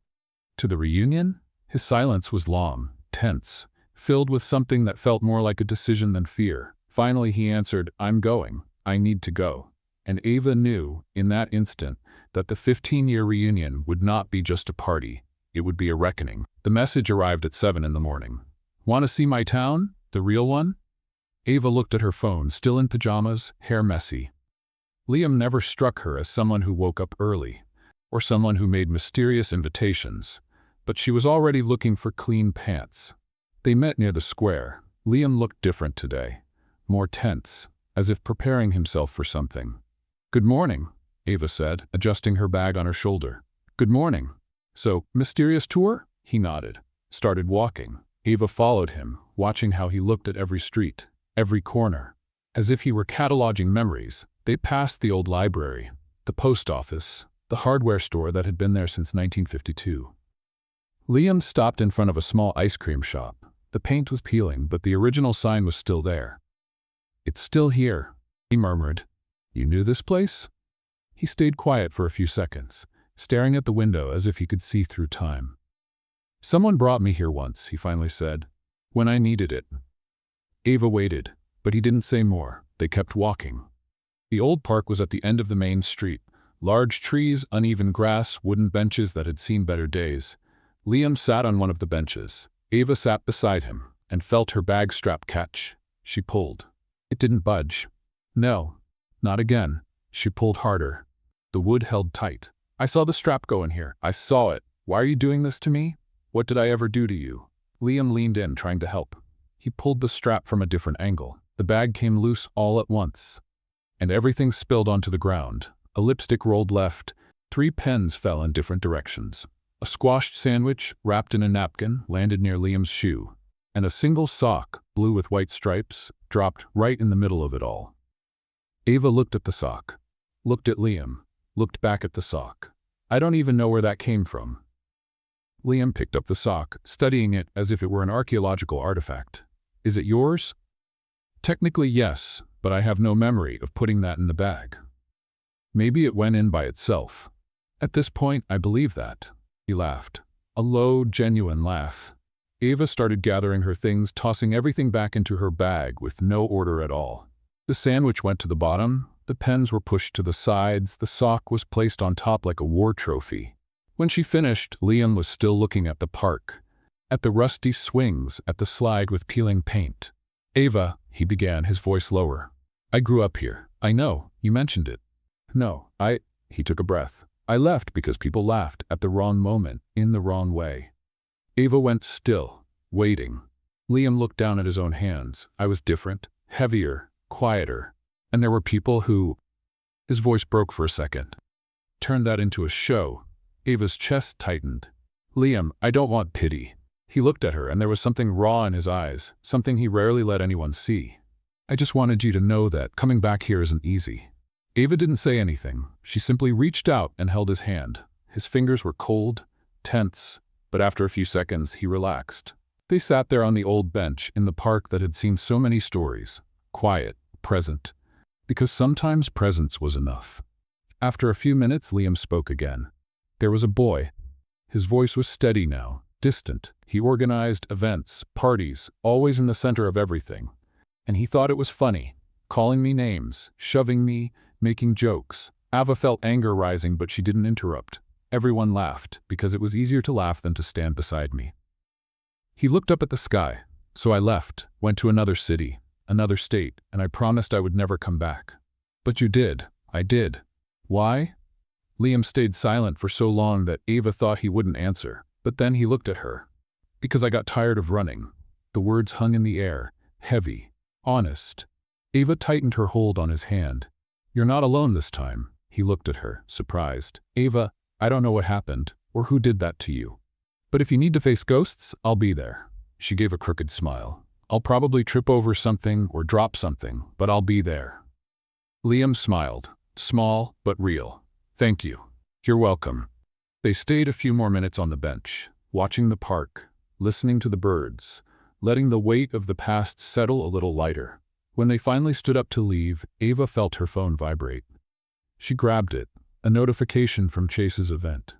To the reunion? His silence was long, tense, filled with something that felt more like a decision than fear. Finally he answered, I'm going. I need to go. And Eva knew, in that instant, that the 15-year reunion would not be just a party. It would be a reckoning. The message arrived at 7 in the morning. Want to see my town? The real one? Eva looked at her phone, still in pajamas, hair messy. Liam never struck her as someone who woke up early, or someone who made mysterious invitations, but she was already looking for clean pants. They met near the square. Liam looked different today, more tense, as if preparing himself for something. Good morning, Eva said, adjusting her bag on her shoulder. Good morning. So, mysterious tour? He nodded, started walking. Eva followed him, watching how he looked at every street, every corner. As if he were cataloging memories, they passed the old library, the post office, the hardware store that had been there since 1952. Liam stopped in front of a small ice cream shop. The paint was peeling, but the original sign was still there. It's still here, he murmured. You knew this place? He stayed quiet for a few seconds, staring at the window as if he could see through time. Someone brought me here once, he finally said, when I needed it. Eva waited, but he didn't say more. They kept walking. The old park was at the end of the main street. Large trees, uneven grass, wooden benches that had seen better days. Liam sat on one of the benches. Eva sat beside him and felt her bag strap catch. She pulled. It didn't budge. No, not again. She pulled harder. The wood held tight. I saw the strap go in here. I saw it. Why are you doing this to me? What did I ever do to you? Liam leaned in, trying to help. He pulled the strap from a different angle. The bag came loose all at once. And everything spilled onto the ground. A lipstick rolled left. 3 pens fell in different directions. A squashed sandwich, wrapped in a napkin, landed near Liam's shoe. And a single sock, blue with white stripes, dropped right in the middle of it all. Eva looked at the sock, looked at Liam, looked back at the sock. I don't even know where that came from. Liam picked up the sock, studying it as if it were an archaeological artifact. Is it yours? Technically yes, but I have no memory of putting that in the bag. Maybe it went in by itself. At this point, I believe that. He laughed. A low, genuine laugh. Eva started gathering her things, tossing everything back into her bag with no order at all. The sandwich went to the bottom, the pens were pushed to the sides, the sock was placed on top like a war trophy. When she finished, Liam was still looking at the park, at the rusty swings, at the slide with peeling paint. Eva, he began, his voice lower. I grew up here. I know, you mentioned it. No, he took a breath. I left because people laughed at the wrong moment, in the wrong way. Eva went still, waiting. Liam looked down at his own hands. I was different, heavier, quieter. And there were people who... His voice broke for a second. Turned that into a show. Eva's chest tightened. Liam, I don't want pity. He looked at her, and there was something raw in his eyes, something he rarely let anyone see. I just wanted you to know that coming back here isn't easy. Eva didn't say anything. She simply reached out and held his hand. His fingers were cold, tense, but after a few seconds, he relaxed. They sat there on the old bench in the park that had seen so many stories, quiet, present, because sometimes presence was enough. After a few minutes, Liam spoke again. There was a boy. His voice was steady now, distant. He organized events, parties, always in the center of everything. And he thought it was funny, calling me names, shoving me, making jokes. Ava felt anger rising, but she didn't interrupt. Everyone laughed, because it was easier to laugh than to stand beside me. He looked up at the sky, so I left, went to another city, another state, and I promised I would never come back. But you did. I did. Why? Liam stayed silent for so long that Ava thought he wouldn't answer, but then he looked at her. Because I got tired of running. The words hung in the air, heavy, honest. Ava tightened her hold on his hand. You're not alone this time. He looked at her, surprised. Ava, I don't know what happened, or who did that to you. But if you need to face ghosts, I'll be there. She gave a crooked smile. I'll probably trip over something or drop something, but I'll be there. Liam smiled, small but real. Thank you. You're welcome. They stayed a few more minutes on the bench, watching the park, listening to the birds, letting the weight of the past settle a little lighter. When they finally stood up to leave, Ava felt her phone vibrate. She grabbed it, a notification from Chase's event.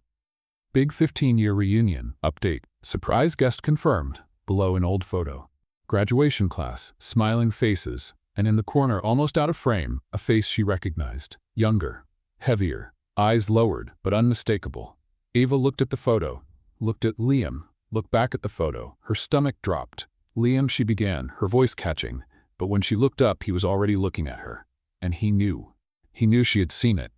Big 15-year reunion, update, surprise guest confirmed, below an old photo. Graduation class, smiling faces, and in the corner, almost out of frame, a face she recognized. Younger, heavier, eyes lowered, but unmistakable. Ava looked at the photo, looked at Liam, looked back at the photo. Her stomach dropped. Liam, she began, her voice catching, but when she looked up, he was already looking at her. And he knew. He knew she had seen it.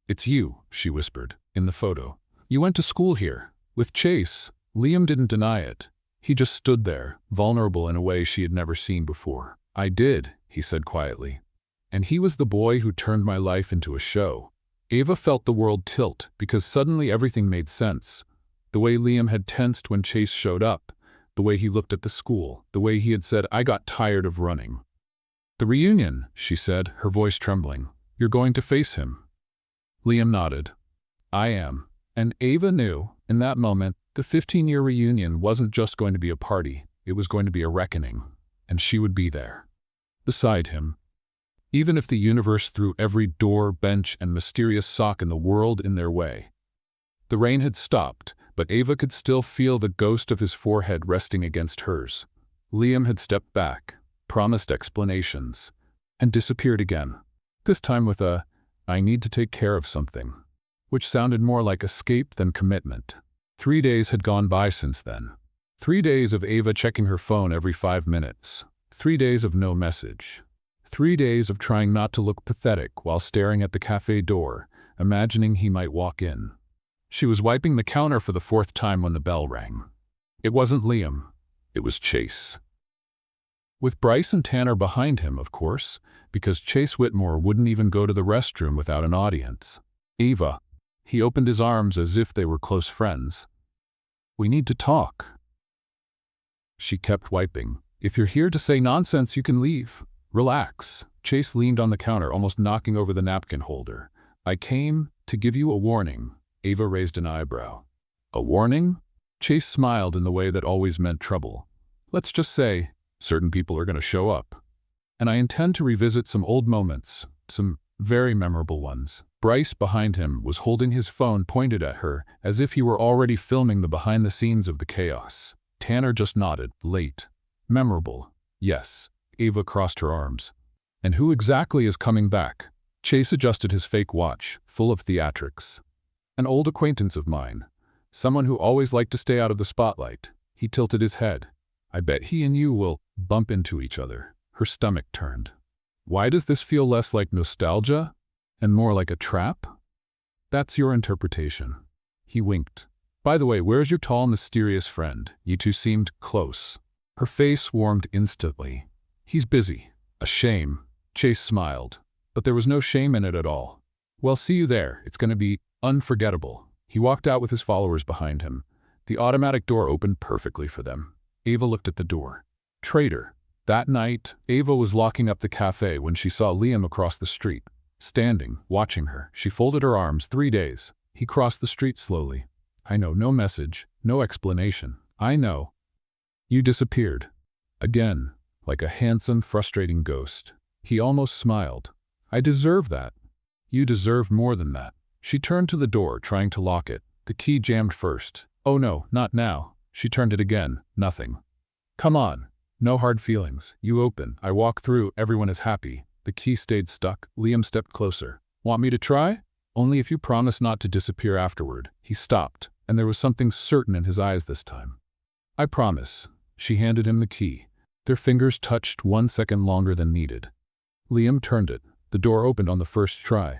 It's you, she whispered, in the photo. You went to school here, with Chase. Liam didn't deny it. He just stood there, vulnerable in a way she had never seen before. I did, he said quietly. And he was the boy who turned my life into a show. Ava felt the world tilt, because suddenly everything made sense. The way Liam had tensed when Chase showed up, the way he looked at the school, the way he had said, I got tired of running. The reunion, she said, her voice trembling. You're going to face him. Liam nodded. I am. And Ava knew, in that moment, the 15-year reunion wasn't just going to be a party, it was going to be a reckoning. And she would be there. Beside him. Even if the universe threw every door, bench, and mysterious sock in the world in their way. The rain had stopped, but Ava could still feel the ghost of his forehead resting against hers. Liam had stepped back, promised explanations, and disappeared again. This time with a, I need to take care of something, which sounded more like escape than commitment. 3 days had gone by since then. 3 days of Ava checking her phone every 5 minutes. 3 days of no message. 3 days of trying not to look pathetic while staring at the cafe door, imagining he might walk in. She was wiping the counter for the 4th time when the bell rang. It wasn't Liam. It was Chase. With Bryce and Tanner behind him, of course, because Chase Whitmore wouldn't even go to the restroom without an audience. Eva. He opened his arms as if they were close friends. We need to talk. She kept wiping. If you're here to say nonsense, you can leave. Relax. Chase leaned on the counter, almost knocking over the napkin holder. I came to give you a warning. Ava raised an eyebrow. A warning? Chase smiled in the way that always meant trouble. Let's just say, certain people are going to show up. And I intend to revisit some old moments, some very memorable ones. Bryce, behind him, was holding his phone pointed at her, as if he were already filming the behind-the-scenes of the chaos. Tanner just nodded, late. Memorable. Yes. Ava crossed her arms. And who exactly is coming back? Chase adjusted his fake watch, full of theatrics. An old acquaintance of mine. Someone who always liked to stay out of the spotlight. He tilted his head. I bet he and you will bump into each other. Her stomach turned. Why does this feel less like nostalgia and more like a trap? That's your interpretation. He winked. By the way, where's your tall, mysterious friend? You two seemed close. Her face warmed instantly. He's busy. A shame. Chase smiled. But there was no shame in it at all. Well, see you there. It's going to be unforgettable. He walked out with his followers behind him. The automatic door opened perfectly for them. Eva looked at the door. Traitor. That night, Eva was locking up the cafe when she saw Liam across the street. Standing, watching her, she folded her arms. 3 days. He crossed the street slowly. I know, no message, no explanation. I know. You disappeared. Again, like a handsome, frustrating ghost. He almost smiled. I deserve that. You deserve more than that. She turned to the door, trying to lock it. The key jammed first. Oh no, not now. She turned it again. Nothing. Come on. No hard feelings. You open. I walk through. Everyone is happy. The key stayed stuck. Liam stepped closer. Want me to try? Only if you promise not to disappear afterward. He stopped, and there was something certain in his eyes this time. I promise. She handed him the key. Their fingers touched 1 second longer than needed. Liam turned it. The door opened on the first try.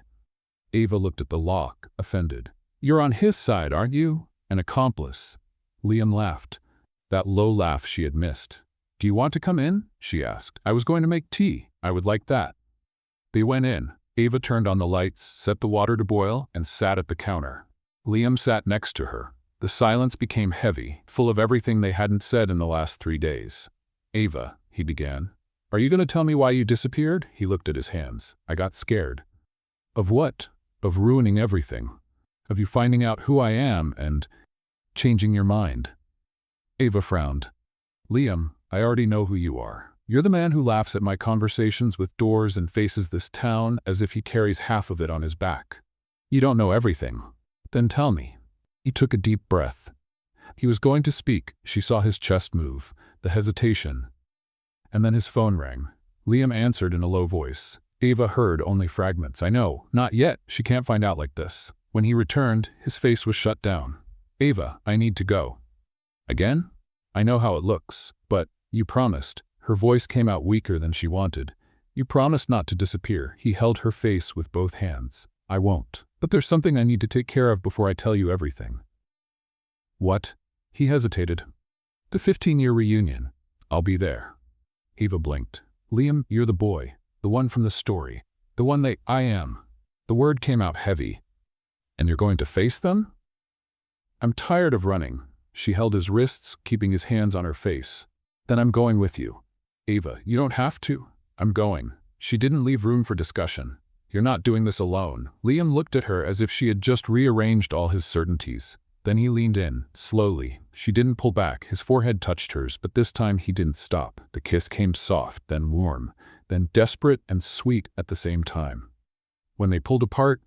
Eva looked at the lock, offended. You're on his side, aren't you? An accomplice. Liam laughed. That low laugh she had missed. Do you want to come in? She asked. I was going to make tea. I would like that. They went in. Eva turned on the lights, set the water to boil, and sat at the counter. Liam sat next to her. The silence became heavy, full of everything they hadn't said in the last 3 days. Eva, he began. Are you going to tell me why you disappeared? He looked at his hands. I got scared. Of what? Of ruining everything. Of you finding out who I am and changing your mind. Eva frowned. Liam, I already know who you are. You're the man who laughs at my conversations with doors and faces this town as if he carries half of it on his back. You don't know everything. Then tell me. He took a deep breath. He was going to speak. She saw his chest move, the hesitation. And then his phone rang. Liam answered in a low voice. Eva heard only fragments. I know, not yet. She can't find out like this. When he returned, his face was shut down. Eva, I need to go. Again? I know how it looks, but you promised. Her voice came out weaker than she wanted. You promised not to disappear. He held her face with both hands. I won't. But there's something I need to take care of before I tell you everything. What? He hesitated. The 15-year reunion. I'll be there. Eva blinked. Liam, you're the boy. The one from the story. The one I am. The word came out heavy. And you're going to face them? I'm tired of running. She held his wrists, keeping his hands on her face. Then I'm going with you. Eva, you don't have to. I'm going. She didn't leave room for discussion. You're not doing this alone. Liam looked at her as if she had just rearranged all his certainties. Then he leaned in, slowly. She didn't pull back. His forehead touched hers, but this time he didn't stop. The kiss came soft, then warm, then desperate and sweet at the same time. When they pulled apart,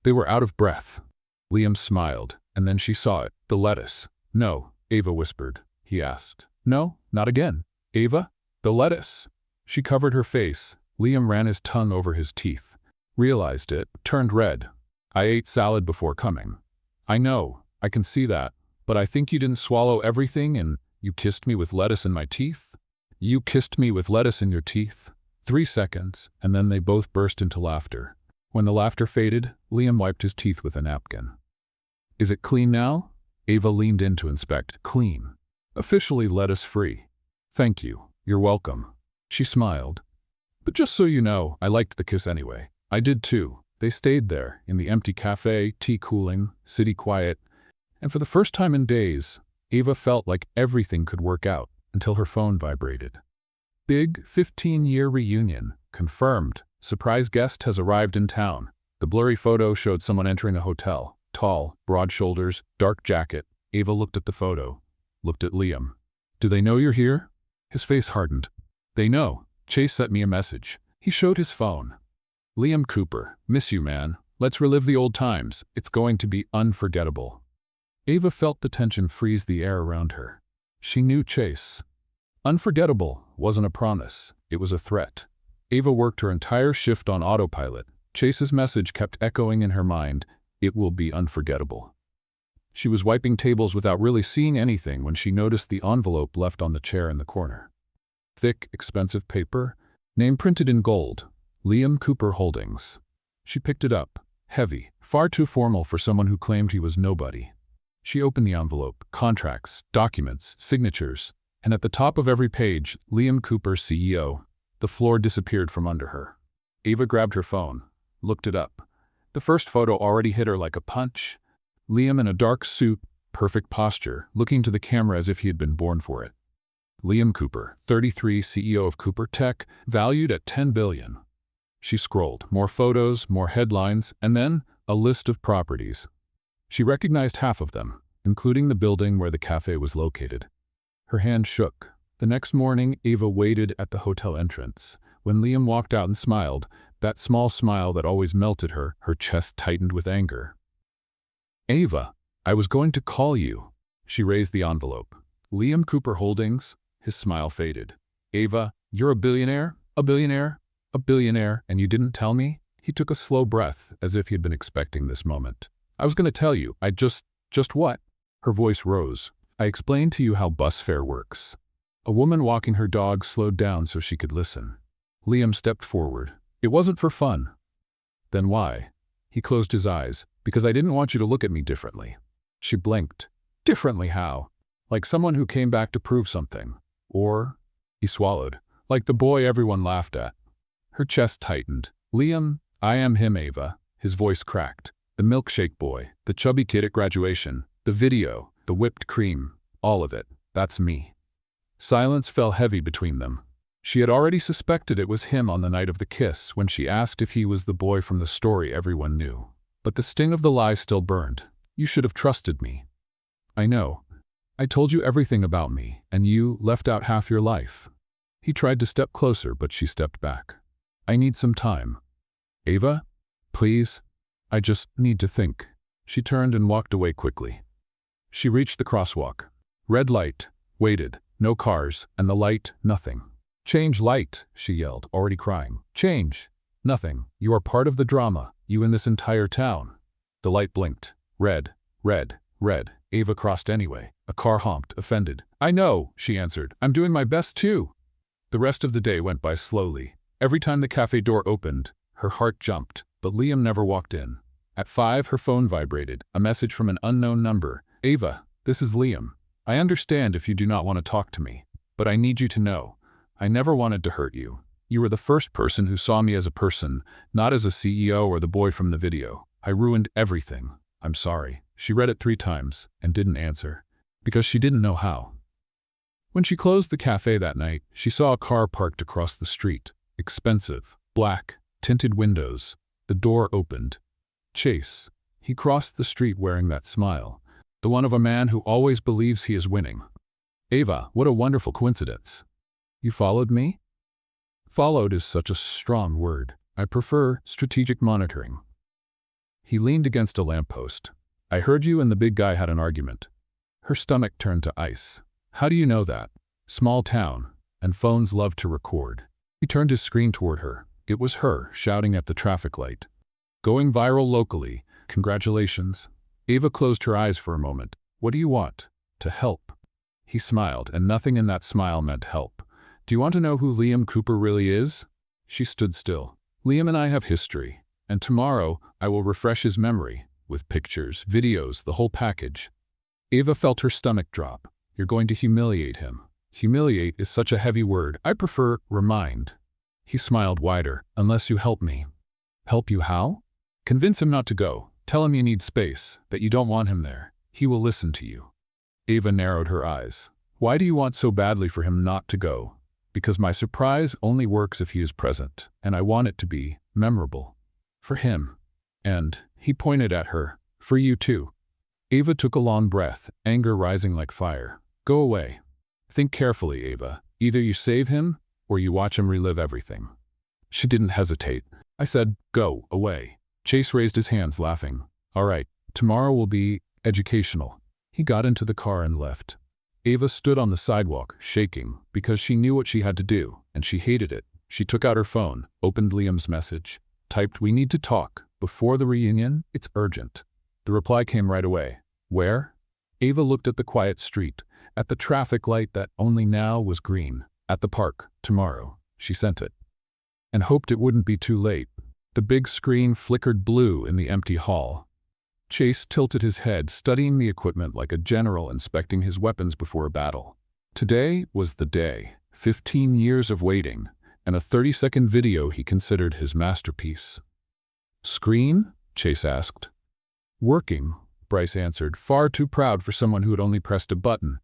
they were out of breath. Liam smiled, and then she saw it. The lettuce. No, Eva whispered. He asked. No, not again. Eva? The lettuce. She covered her face. Liam ran his tongue over his teeth. Realized it, turned red. I ate salad before coming. I know, I can see that. But I think you didn't swallow everything and you kissed me with lettuce in my teeth? You kissed me with lettuce in your teeth? 3 seconds, and then they both burst into laughter. When the laughter faded, Liam wiped his teeth with a napkin. Is it clean now? Eva leaned in to inspect. Clean. Officially lettuce-free. Thank you. You're welcome. She smiled. But just so you know, I liked the kiss anyway. I did too. They stayed there, in the empty cafe, tea cooling, city quiet. And for the first time in days, Eva felt like everything could work out until her phone vibrated. Big 15-year reunion. Confirmed. Surprise guest has arrived in town. The blurry photo showed someone entering a hotel. Tall, broad shoulders, dark jacket. Eva looked at the photo. Looked at Liam. Do they know you're here? His face hardened. They know. Chase sent me a message. He showed his phone. Liam Cooper, miss you, man. Let's relive the old times. It's going to be unforgettable. Eva felt the tension freeze the air around her. She knew Chase. Unforgettable wasn't a promise. It was a threat. Eva worked her entire shift on autopilot. Chase's message kept echoing in her mind. It will be unforgettable. She was wiping tables without really seeing anything when she noticed the envelope left on the chair in the corner. Thick, expensive paper, name printed in gold. Liam Cooper Holdings. She picked it up. Heavy, far too formal for someone who claimed he was nobody. She opened the envelope. Contracts, documents, signatures, and at the top of every page, Liam Cooper, CEO. The floor disappeared from under her. Eva grabbed her phone, looked it up. The first photo already hit her like a punch. Liam in a dark suit, perfect posture, looking to the camera as if he had been born for it. Liam Cooper, 33, CEO of Cooper Tech, valued at $10 billion. She scrolled. More photos, more headlines, and then a list of properties. She recognized half of them, including the building where the cafe was located. Her hand shook. The next morning, Eva waited at the hotel entrance. When Liam walked out and smiled, that small smile that always melted her, her chest tightened with anger. "Eva, I was going to call you." She raised the envelope. Liam Cooper Holdings. His smile faded. "Eva, you're a billionaire? A billionaire? A billionaire, and you didn't tell me?" He took a slow breath, as if he had been expecting this moment. "I was going to tell you. Just what?" Her voice rose. "I explained to you how bus fare works." A woman walking her dog slowed down so she could listen. Liam stepped forward. "It wasn't for fun." "Then why?" He closed his eyes. "Because I didn't want you to look at me differently." She blinked. "Differently how?" "Like someone who came back to prove something. Or," he swallowed, "like the boy everyone laughed at." Her chest tightened. "Liam, I am him, Eva." His voice cracked. "The milkshake boy, the chubby kid at graduation, the video, the whipped cream, all of it. That's me." Silence fell heavy between them. She had already suspected it was him on the night of the kiss when she asked if he was the boy from the story everyone knew. But the sting of the lie still burned. "You should have trusted me." "I know. I told you everything about me, and you left out half your life." He tried to step closer, but she stepped back. "I need some time." "Eva, please. I just need to think." She turned and walked away quickly. She reached the crosswalk. Red light, waited, no cars, and the light, nothing. "Change light," she yelled, already crying. "Change." "Nothing. You are part of the drama, you in this entire town." The light blinked. Red, red, red. Eva crossed anyway. A car honked, offended. "I know," she answered. "I'm doing my best too." The rest of the day went by slowly. Every time the cafe door opened, her heart jumped, but Liam never walked in. At 5, her phone vibrated, a message from an unknown number. "Eva, this is Liam. I understand if you do not want to talk to me, but I need you to know. I never wanted to hurt you. You were the first person who saw me as a person, not as a CEO or the boy from the video. I ruined everything. I'm sorry." She read it 3 times and didn't answer, because she didn't know how. When she closed the cafe that night, she saw a car parked across the street. Expensive, black, tinted windows. The door opened. Chase. He crossed the street wearing that smile, the one of a man who always believes he is winning. "Eva, what a wonderful coincidence. You followed me?" "Followed" is such a strong word. I prefer strategic monitoring. He leaned against a lamppost. "I heard you and the big guy had an argument." Her stomach turned to ice. "How do you know that?" "Small town, and phones love to record." He turned his screen toward her. It was her, shouting at the traffic light. "Going viral locally. Congratulations." Eva closed her eyes for a moment. "What do you want?" "To help." He smiled, and nothing in that smile meant help. "Do you want to know who Liam Cooper really is?" She stood still. "Liam and I have history, and tomorrow I will refresh his memory, with pictures, videos, the whole package." Eva felt her stomach drop. "You're going to humiliate him." "Humiliate" is such a heavy word. I prefer remind. He smiled wider. "Unless you help me." "Help you how?" "Convince him not to go. Tell him you need space, that you don't want him there. He will listen to you." Eva narrowed her eyes. "Why do you want so badly for him not to go?" "Because my surprise only works if he is present, and I want it to be memorable. For him. And," he pointed at her, "for you too." Eva took a long breath, anger rising like fire. "Go away. Think carefully, Eva. Either you save him, or you watch him relive everything." She didn't hesitate. I said, "Go away." Chase raised his hands, laughing. "All right, tomorrow will be educational." He got into the car and left. Eva stood on the sidewalk, shaking, because she knew what she had to do, and she hated it. She took out her phone, opened Liam's message, typed, "We need to talk. Before the reunion, it's urgent." The reply came right away. "Where?" Eva looked at the quiet street, at the traffic light that only now was green. "At the park, tomorrow." She sent it, and hoped it wouldn't be too late. The big screen flickered blue in the empty hall. Chase tilted his head, studying the equipment like a general inspecting his weapons before a battle. Today was the day. 15 years of waiting, and a 30-second video he considered his masterpiece. "Screen?" Chase asked. "Working. Bryce answered, far too proud for someone who had only pressed a button.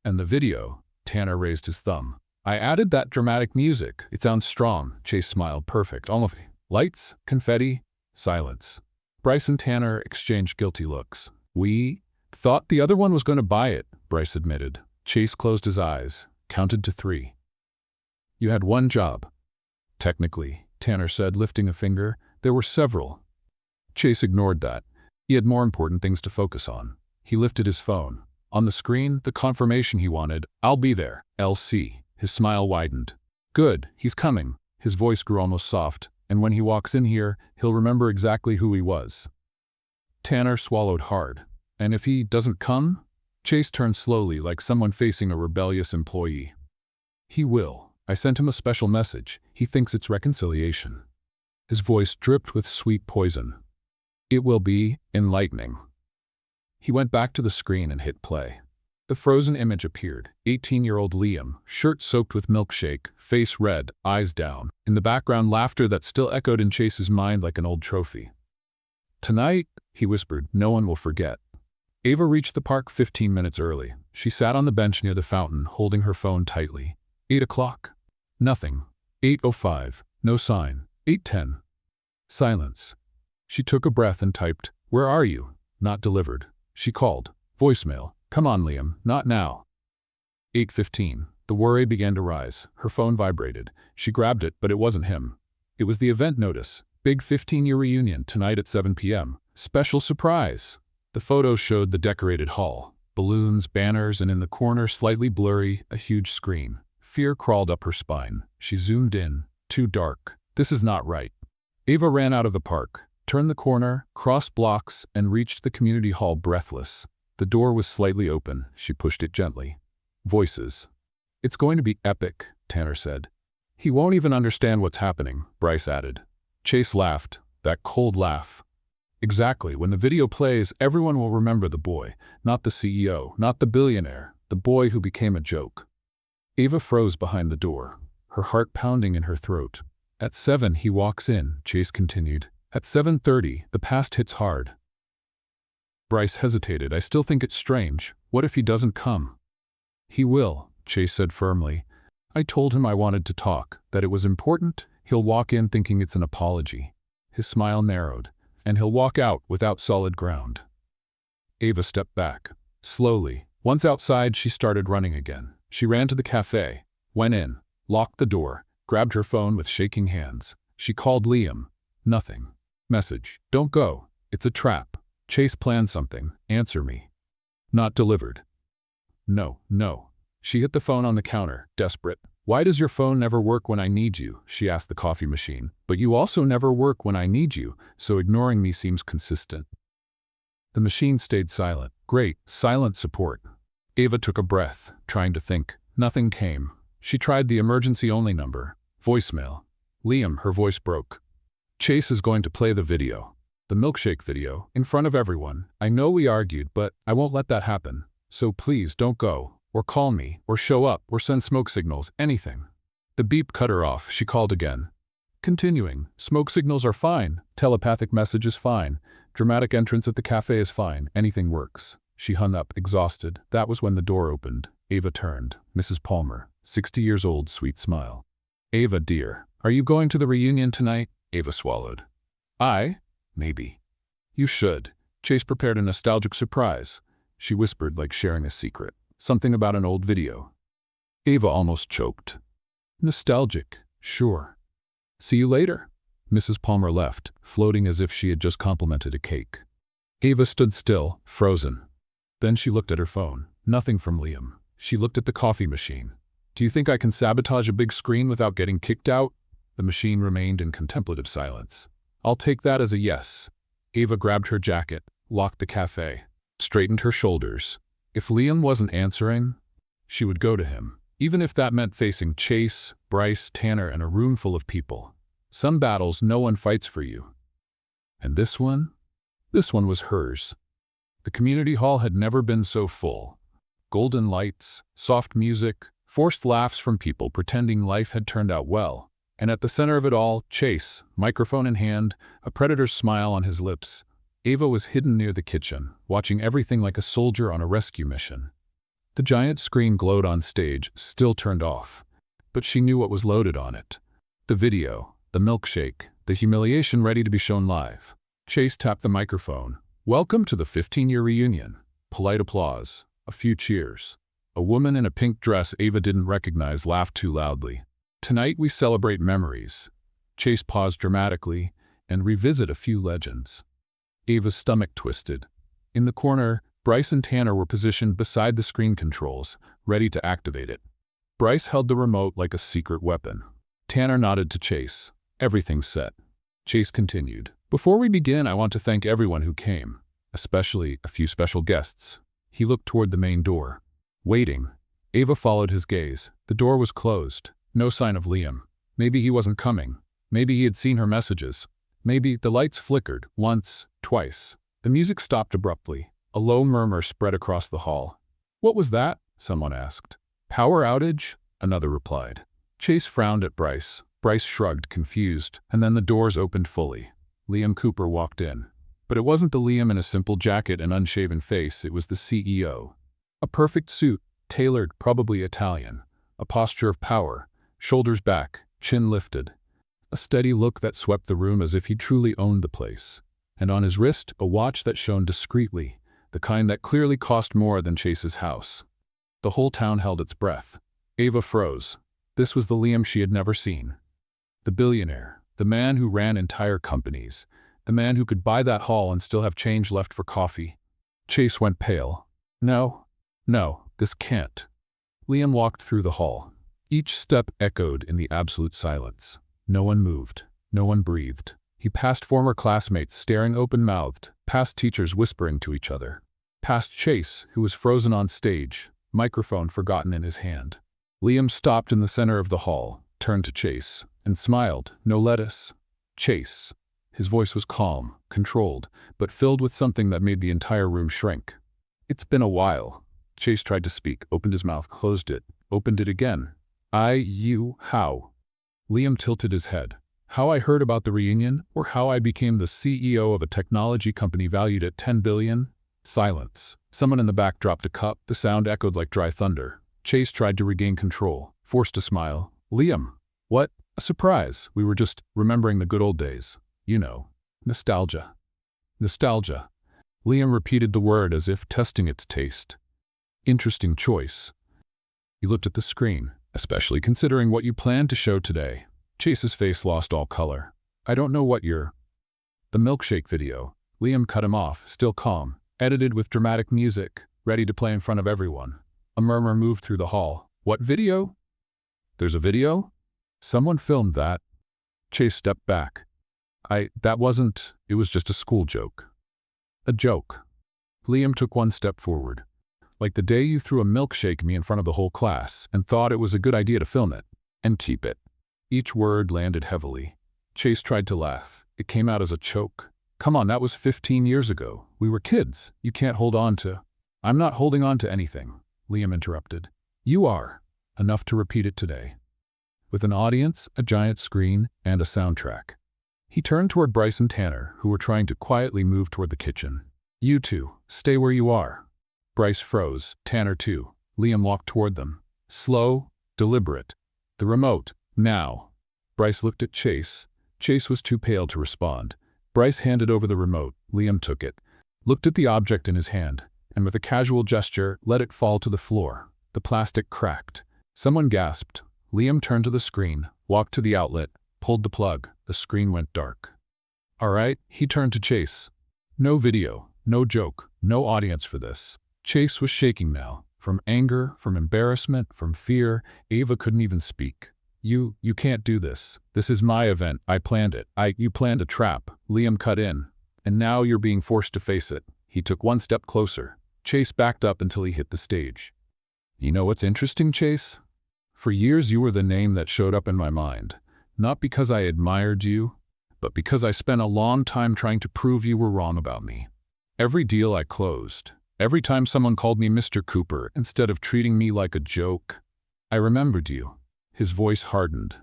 And the video? Tanner raised his thumb. I added that dramatic music. It sounds strong. Chase smiled. Perfect. Almost. Lights, confetti, silence. Bryce and Tanner exchanged guilty looks. We thought the other one was going to buy it, Bryce admitted. Chase closed his eyes, counted to 3. You had one job. Technically, Tanner said, lifting a finger. There were several. Chase ignored that. He had more important things to focus on. He lifted his phone. On the screen, the confirmation he wanted. I'll be there. LC. His smile widened. Good, he's coming. His voice grew almost soft, and when he walks in here, he'll remember exactly who he was. Tanner swallowed hard. And if he doesn't come? Chase turned slowly, like someone facing a rebellious employee. He will. I sent him a special message. He thinks it's reconciliation. His voice dripped with sweet poison. It will be enlightening. He went back to the screen and hit play. The frozen image appeared. 18-year-old Liam, shirt soaked with milkshake, face red, eyes down. In the background, laughter that still echoed in Chase's mind like an old trophy. Tonight, he whispered, no one will forget. Eva reached the park 15 minutes early. She sat on the bench near the fountain, holding her phone tightly. 8 o'clock. Nothing. 8:05. No sign. 8:10. Silence. She took a breath and typed, where are you? Not delivered. She called. Voicemail. Come on, Liam. Not now. 8:15. The worry began to rise. Her phone vibrated. She grabbed it, but it wasn't him. It was the event notice. Big 15-year reunion tonight at 7 p.m. Special surprise. The photo showed the decorated hall. Balloons, banners, and in the corner, slightly blurry, a huge screen. Fear crawled up her spine. She zoomed in. Too dark. This is not right. Eva ran out of the park, turned the corner, crossed blocks, and reached the community hall breathless. The door was slightly open. She pushed it gently. Voices. It's going to be epic, Tanner said. He won't even understand what's happening, Bryce added. Chase laughed, that cold laugh. Exactly. When the video plays, everyone will remember the boy, not the CEO, not the billionaire, the boy who became a joke. Eva froze behind the door, her heart pounding in her throat. At 7, he walks in, Chase continued. At 7:30, the past hits hard. Bryce hesitated. I still think it's strange. What if he doesn't come? He will, Chase said firmly. I told him I wanted to talk, that it was important. He'll walk in thinking it's an apology. His smile narrowed, and he'll walk out without solid ground. Eva stepped back. Slowly. Once outside, she started running again. She ran to the cafe, went in, locked the door, grabbed her phone with shaking hands. She called Liam. Nothing. Message. Don't go. It's a trap. Chase planned something. Answer me. Not delivered. No. She hit the phone on the counter, desperate. Why does your phone never work when I need you? She asked the coffee machine. But you also never work when I need you, so ignoring me seems consistent. The machine stayed silent. Great. Silent support. Eva took a breath, trying to think. Nothing came. She tried the emergency-only number. Voicemail. Liam, her voice broke. Chase is going to play the video. The milkshake video, in front of everyone. I know we argued, but I won't let that happen. So please don't go, or call me, or show up, or send smoke signals, anything. The beep cut her off. She called again. Continuing. Smoke signals are fine. Telepathic message is fine. Dramatic entrance at the cafe is fine. Anything works. She hung up, exhausted. That was when the door opened. Eva turned. Mrs. Palmer, 60 years old, sweet smile. Eva, dear, are you going to the reunion tonight? Eva swallowed. Maybe. You should. Chase prepared a nostalgic surprise. She whispered like sharing a secret. Something about an old video. Eva almost choked. Nostalgic, sure. See you later. Mrs. Palmer left, floating as if she had just complimented a cake. Eva stood still, frozen. Then she looked at her phone. Nothing from Liam. She looked at the coffee machine. Do you think I can sabotage a big screen without getting kicked out? The machine remained in contemplative silence. I'll take that as a yes. Eva grabbed her jacket, locked the cafe, straightened her shoulders. If Liam wasn't answering, she would go to him, even if that meant facing Chase, Bryce, Tanner, and a room full of people. Some battles no one fights for you. And this one? This one was hers. The community hall had never been so full. Golden lights, soft music, forced laughs from people pretending life had turned out well. And at the center of it all, Chase, microphone in hand, a predator's smile on his lips. Eva was hidden near the kitchen, watching everything like a soldier on a rescue mission. The giant screen glowed on stage, still turned off. But she knew what was loaded on it. The video, the milkshake, the humiliation ready to be shown live. Chase tapped the microphone. "Welcome to the 15-year reunion." Polite applause. A few cheers. A woman in a pink dress Eva didn't recognize laughed too loudly. "Tonight we celebrate memories." Chase paused dramatically and revisit a few legends. Eva's stomach twisted. In the corner, Bryce and Tanner were positioned beside the screen controls, ready to activate it. Bryce held the remote like a secret weapon. Tanner nodded to Chase. "Everything's set." Chase continued. "Before we begin, I want to thank everyone who came, especially a few special guests." He looked toward the main door. Waiting. Eva followed his gaze. The door was closed. No sign of Liam. Maybe he wasn't coming. Maybe he had seen her messages. Maybe the lights flickered, once, twice. The music stopped abruptly. A low murmur spread across the hall. "What was that?" someone asked. "Power outage?" another replied. Chase frowned at Bryce. Bryce shrugged, confused, and then the doors opened fully. Liam Cooper walked in. But it wasn't the Liam in a simple jacket and unshaven face, it was the CEO. A perfect suit, tailored, probably Italian. A posture of power, shoulders back, chin lifted. A steady look that swept the room as if he truly owned the place. And on his wrist, a watch that shone discreetly, the kind that clearly cost more than Chase's house. The whole town held its breath. Eva froze. This was the Liam she had never seen. The billionaire, the man who ran entire companies, the man who could buy that hall and still have change left for coffee. Chase went pale. No, this can't. Liam walked through the hall. Each step echoed in the absolute silence. No one moved. No one breathed. He passed former classmates staring open-mouthed, past teachers whispering to each other, past Chase, who was frozen on stage, microphone forgotten in his hand. Liam stopped in the center of the hall, turned to Chase, and smiled. "No lettuce." "Chase." His voice was calm, controlled, but filled with something that made the entire room shrink. "It's been a while." Chase tried to speak, opened his mouth, closed it, opened it again. How?" Liam tilted his head. "How I heard about the reunion, or how I became the CEO of a technology company valued at $10 billion? Silence. Someone in the back dropped a cup. The sound echoed like dry thunder. Chase tried to regain control, forced a smile. "Liam." "What?" "A surprise. We were just remembering the good old days. You know. Nostalgia." "Nostalgia." Liam repeated the word as if testing its taste. "Interesting choice." He looked at the screen, especially considering what you planned to show today. Chase's face lost all color. "I don't know what you're—" "The milkshake video." Liam cut him off, still calm, edited with dramatic music, ready to play in front of everyone. A murmur moved through the hall. "What video?" "There's a video?" "Someone filmed that." Chase stepped back. That wasn't, it was just a school joke." "A joke." Liam took one step forward. "Like the day you threw a milkshake at me in front of the whole class and thought it was a good idea to film it. And keep it." Each word landed heavily. Chase tried to laugh. It came out as a choke. "Come on, that was 15 years ago. We were kids. You can't hold on to—" "I'm not holding on to anything," Liam interrupted. "You are." Enough to repeat it today. With an audience, a giant screen, and a soundtrack. He turned toward Bryce and Tanner, who were trying to quietly move toward the kitchen. "You two, stay where you are." Bryce froze, Tanner too. Liam walked toward them. Slow, deliberate. "The remote, now." Bryce looked at Chase. Chase was too pale to respond. Bryce handed over the remote. Liam took it, looked at the object in his hand, and with a casual gesture, let it fall to the floor. The plastic cracked. Someone gasped. Liam turned to the screen, walked to the outlet, pulled the plug. The screen went dark. "All right," he turned to Chase. "No video, no joke, no audience for this." Chase was shaking now. From anger, from embarrassment, from fear. Eva couldn't even speak. You can't do this. This is my event. I planned it. You planned a trap." Liam cut in. "And now you're being forced to face it." He took one step closer. Chase backed up until he hit the stage. "You know what's interesting, Chase? For years you were the name that showed up in my mind. Not because I admired you, but because I spent a long time trying to prove you were wrong about me. Every deal I closed, every time someone called me Mr. Cooper instead of treating me like a joke, I remembered you." His voice hardened.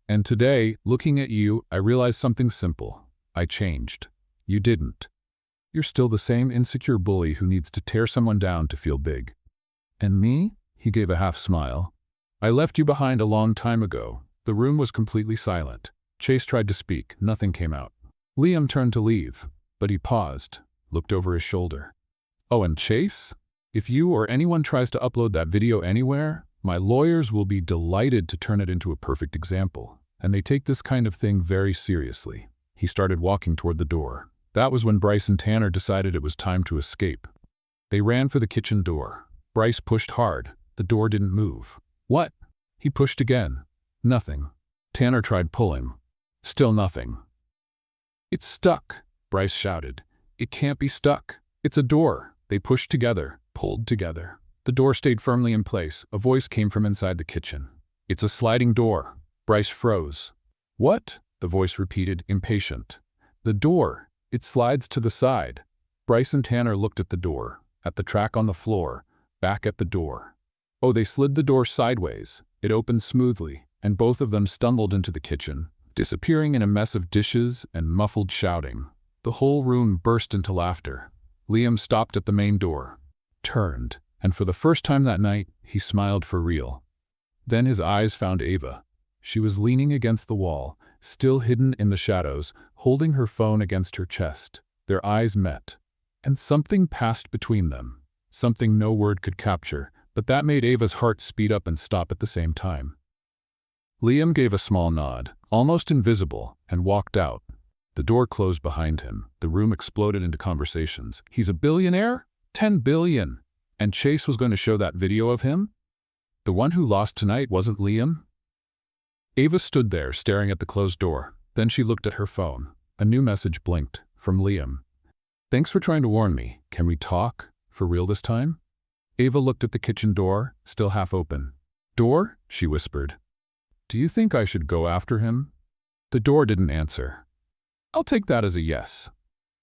"And today, looking at you, I realized something simple. I changed. You didn't." You're still the same insecure bully who needs to tear someone down to feel big. And me? He gave a half smile. I left you behind a long time ago. The room was completely silent. Chase tried to speak. Nothing came out. Liam turned to leave, but he paused, looked over his shoulder. Oh, and Chase? If you or anyone tries to upload that video anywhere, my lawyers will be delighted to turn it into a perfect example. And they take this kind of thing very seriously. He started walking toward the door. That was when Bryce and Tanner decided it was time to escape. They ran for the kitchen door. Bryce pushed hard. The door didn't move. What? He pushed again. Nothing. Tanner tried pulling. Still nothing. It's stuck, Bryce shouted. It can't be stuck. It's a door. They pushed together, pulled together. The door stayed firmly in place. A voice came from inside the kitchen. It's a sliding door. Bryce froze. What? The voice repeated, impatient. The door. It slides to the side. Bryce and Tanner looked at the door, at the track on the floor, back at the door. Oh, they slid the door sideways. It opened smoothly, and both of them stumbled into the kitchen, disappearing in a mess of dishes and muffled shouting. The whole room burst into laughter. Liam stopped at the main door, turned, and for the first time that night, he smiled for real. Then his eyes found Eva. She was leaning against the wall, still hidden in the shadows, holding her phone against her chest. Their eyes met, and something passed between them, something no word could capture, but that made Ava's heart speed up and stop at the same time. Liam gave a small nod, almost invisible, and walked out. The door closed behind him. The room exploded into conversations. He's a billionaire? 10 billion. And Chase was going to show that video of him? The one who lost tonight wasn't Liam? Ava stood there, staring at the closed door. Then she looked at her phone. A new message blinked, from Liam. Thanks for trying to warn me. Can we talk? For real this time? Ava looked at the kitchen door, still half open. Door? She whispered. Do you think I should go after him? The door didn't answer. I'll take that as a yes.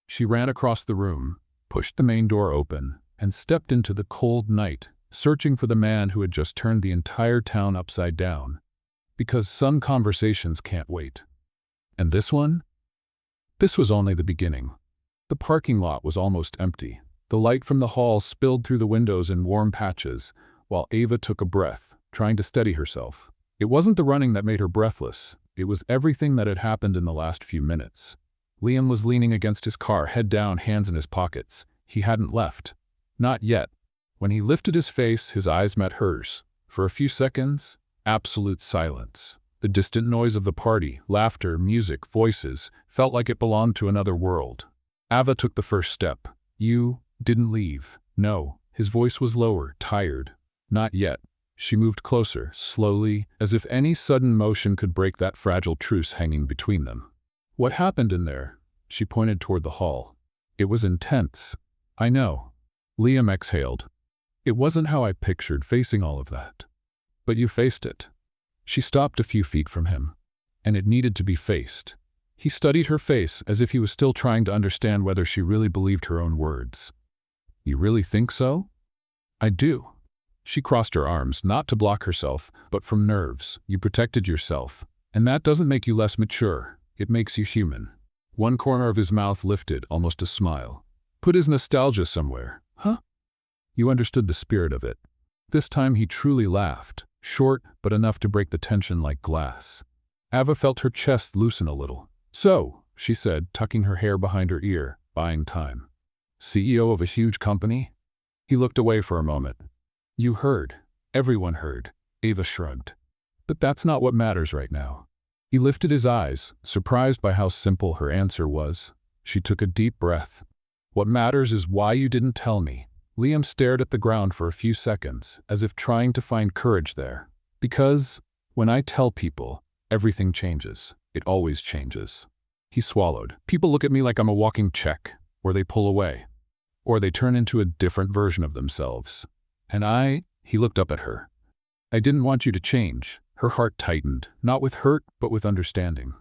She ran across the room, pushed the main door open, and stepped into the cold night, searching for the man who had just turned the entire town upside down. Because some conversations can't wait. And this one? This was only the beginning. The parking lot was almost empty. The light from the hall spilled through the windows in warm patches, while Ava took a breath, trying to steady herself. It wasn't the running that made her breathless. It was everything that had happened in the last few minutes. Liam was leaning against his car, head down, hands in his pockets. He hadn't left. Not yet. When he lifted his face, his eyes met hers. For a few seconds, absolute silence. The distant noise of the party, laughter, music, voices, felt like it belonged to another world. Ava took the first step. You didn't leave. No. His voice was lower, tired. Not yet. She moved closer, slowly, as if any sudden motion could break that fragile truce hanging between them. What happened in there? She pointed toward the hall. It was intense. I know. Liam exhaled. It wasn't how I pictured facing all of that. But you faced it. She stopped a few feet from him, and it needed to be faced. He studied her face as if he was still trying to understand whether she really believed her own words. You really think so? I do. She crossed her arms, not to block herself, but from nerves. You protected yourself, and that doesn't make you less mature. It makes you human. One corner of his mouth lifted, almost a smile. Put his nostalgia somewhere, huh? You understood the spirit of it. This time he truly laughed, short but enough to break the tension like glass. Ava felt her chest loosen a little. So, she said, tucking her hair behind her ear, buying time. CEO of a huge company? He looked away for a moment. You heard. Everyone heard. Ava shrugged. But that's not what matters right now. He lifted his eyes, surprised by how simple her answer was. She took a deep breath. What matters is why you didn't tell me. Liam stared at the ground for a few seconds, as if trying to find courage there. Because, when I tell people, everything changes. It always changes. He swallowed. People look at me like I'm a walking check, or they pull away, or they turn into a different version of themselves. And he looked up at her. I didn't want you to change. Her heart tightened, not with hurt, but with understanding.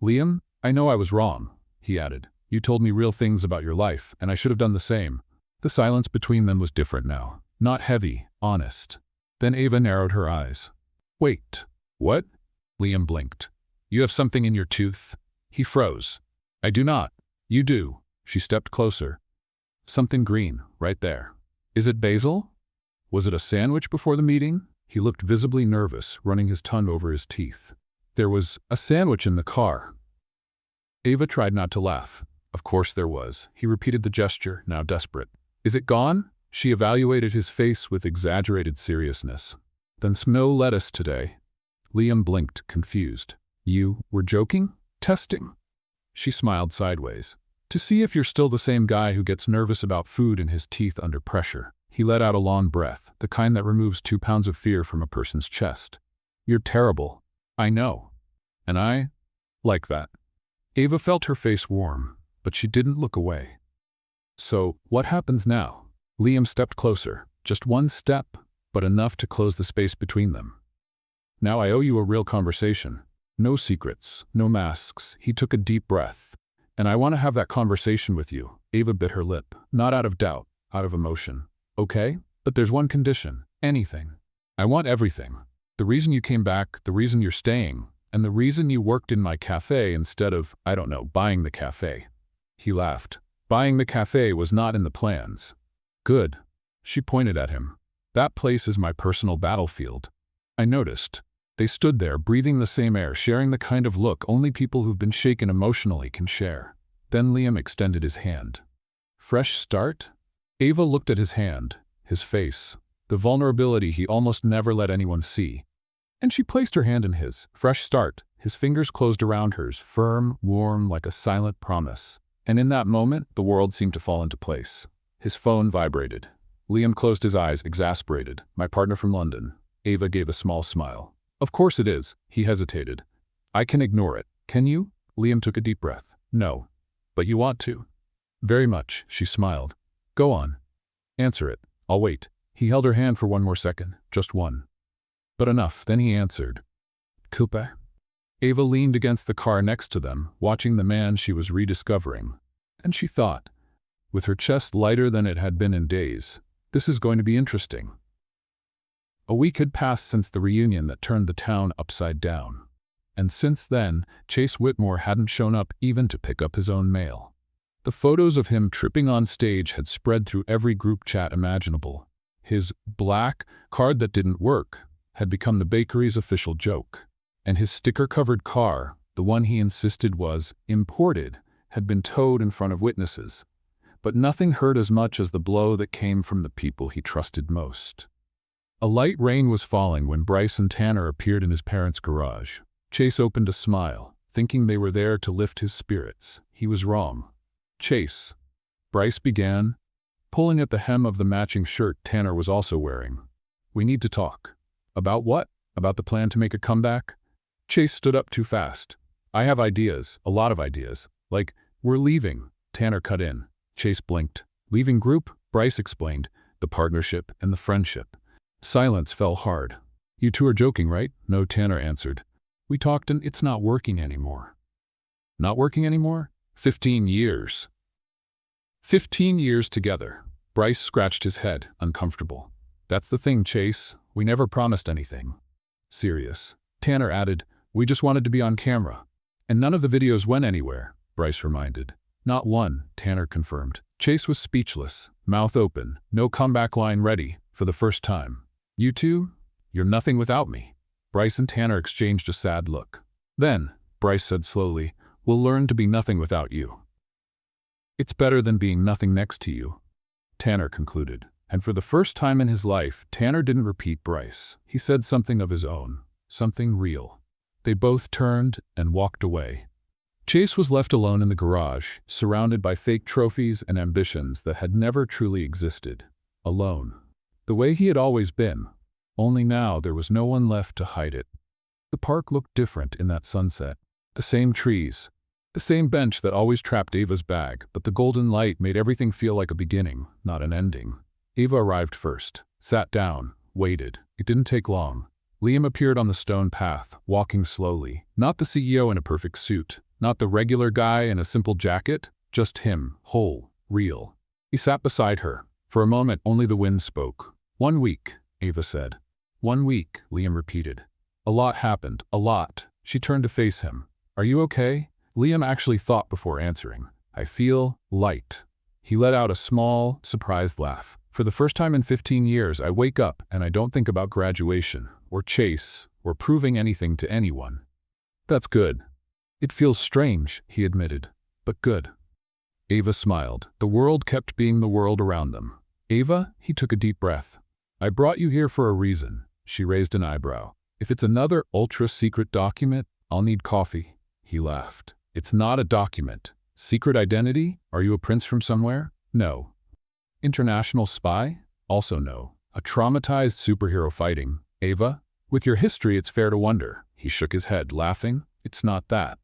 Liam, I know I was wrong, he added. You told me real things about your life, and I should have done the same. The silence between them was different now. Not heavy, honest. Then Ava narrowed her eyes. Wait. What? Liam blinked. You have something in your tooth? He froze. I do not. You do. She stepped closer. Something green, right there. Is it basil? Was it a sandwich before the meeting? He looked visibly nervous, running his tongue over his teeth. There was a sandwich in the car. Eva tried not to laugh. Of course there was. He repeated the gesture, now desperate. Is it gone? She evaluated his face with exaggerated seriousness. Then no lettuce today. Liam blinked, confused. You were joking? Testing. She smiled sideways. To see if you're still the same guy who gets nervous about food and his teeth under pressure. He let out a long breath, the kind that removes 2 pounds of fear from a person's chest. You're terrible. I know. And I like that. Eva felt her face warm, but she didn't look away. So, what happens now? Liam stepped closer, just one step, but enough to close the space between them. Now I owe you a real conversation. No secrets, no masks. He took a deep breath. And I want to have that conversation with you. Eva bit her lip, not out of doubt, out of emotion. Okay? But there's one condition. Anything. I want everything. The reason you came back, the reason you're staying, and the reason you worked in my cafe instead of, I don't know, buying the cafe. He laughed. Buying the cafe was not in the plans. Good. She pointed at him. That place is my personal battlefield. I noticed. They stood there, breathing the same air, sharing the kind of look only people who've been shaken emotionally can share. Then Liam extended his hand. Fresh start? Eva looked at his hand, his face, the vulnerability he almost never let anyone see. And she placed her hand in his. Fresh start. His fingers closed around hers, firm, warm, like a silent promise. And in that moment, the world seemed to fall into place. His phone vibrated. Liam closed his eyes, exasperated. My partner from London. Eva gave a small smile. Of course it is. He hesitated. I can ignore it. Can you? Liam took a deep breath. No. But you want to. Very much, she smiled. Go on. Answer it. I'll wait. He held her hand for one more second. Just one. But enough. Then he answered. Coupe? Eva leaned against the car next to them, watching the man she was rediscovering. And she thought, with her chest lighter than it had been in days, this is going to be interesting. A week had passed since the reunion that turned the town upside down. And since then, Chase Whitmore hadn't shown up even to pick up his own mail. The photos of him tripping on stage had spread through every group chat imaginable. His black card that didn't work had become the bakery's official joke. And his sticker-covered car, the one he insisted was imported, had been towed in front of witnesses. But nothing hurt as much as the blow that came from the people he trusted most. A light rain was falling when Bryce and Tanner appeared in his parents' garage. Chase opened a smile, thinking they were there to lift his spirits. He was wrong. Chase. Bryce began, pulling at the hem of the matching shirt Tanner was also wearing. We need to talk. About what? About the plan to make a comeback? Chase stood up too fast. I have ideas, a lot of ideas. Like, we're leaving. Tanner cut in. Chase blinked. Leaving group? Bryce explained. The partnership and the friendship. Silence fell hard. You two are joking, right? No, Tanner answered. We talked and it's not working anymore. Not working anymore? 15 years. 15 years together. Bryce scratched his head, uncomfortable. That's the thing, Chase. We never promised anything. Serious. Tanner added, we just wanted to be on camera. And none of the videos went anywhere, Bryce reminded. Not one, Tanner confirmed. Chase was speechless, mouth open, no comeback line ready, for the first time. You two? You're nothing without me. Bryce and Tanner exchanged a sad look. Then, Bryce said slowly, we'll learn to be nothing without you. It's better than being nothing next to you, Tanner concluded. And for the first time in his life, Tanner didn't repeat Bryce. He said something of his own, something real. They both turned and walked away. Chase was left alone in the garage, surrounded by fake trophies and ambitions that had never truly existed. Alone. The way he had always been. Only now there was no one left to hide it. The park looked different in that sunset. The same trees. The same bench that always trapped Eva's bag, but the golden light made everything feel like a beginning, not an ending. Eva arrived first, sat down, waited. It didn't take long. Liam appeared on the stone path, walking slowly. Not the CEO in a perfect suit, not the regular guy in a simple jacket, just him, whole, real. He sat beside her. For a moment, only the wind spoke. 1 week, Eva said. 1 week, Liam repeated. A lot happened, a lot. She turned to face him. Are you okay? Liam actually thought before answering. I feel light. He let out a small, surprised laugh. For the first time in 15 years, I wake up and I don't think about graduation, or Chase, or proving anything to anyone. That's good. It feels strange, he admitted, but good. Eva smiled. The world kept being the world around them. Eva, he took a deep breath. I brought you here for a reason. She raised an eyebrow. If it's another ultra-secret document, I'll need coffee. He laughed. It's not a document. Secret identity? Are you a prince from somewhere? No. International spy? Also no. A traumatized superhero fighting? Eva? With your history, it's fair to wonder. He shook his head, laughing. It's not that.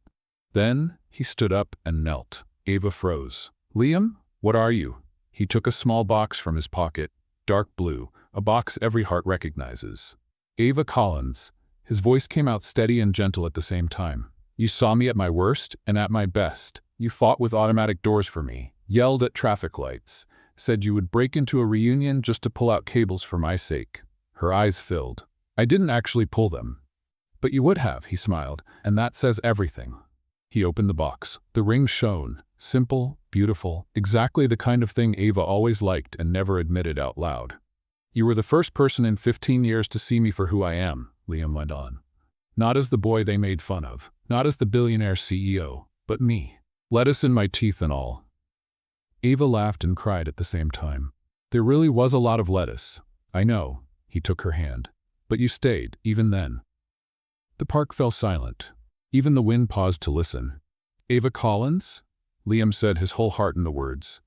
Then he stood up and knelt. Eva froze. Liam, what are you? He took a small box from his pocket, dark blue, a box every heart recognizes. Eva Collins. His voice came out steady and gentle at the same time. You saw me at my worst and at my best. You fought with automatic doors for me, yelled at traffic lights, said you would break into a reunion just to pull out cables for my sake. Her eyes filled. I didn't actually pull them. But you would have, he smiled, and that says everything. He opened the box. The ring shone. Simple, beautiful, exactly the kind of thing Eva always liked and never admitted out loud. You were the first person in 15 years to see me for who I am, Liam went on. Not as the boy they made fun of, not as the billionaire CEO, but me. Lettuce in my teeth and all. Eva laughed and cried at the same time. There really was a lot of lettuce. I know. He took her hand. But you stayed, even then. The park fell silent. Even the wind paused to listen. Eva Collins? Liam said, his whole heart in the words.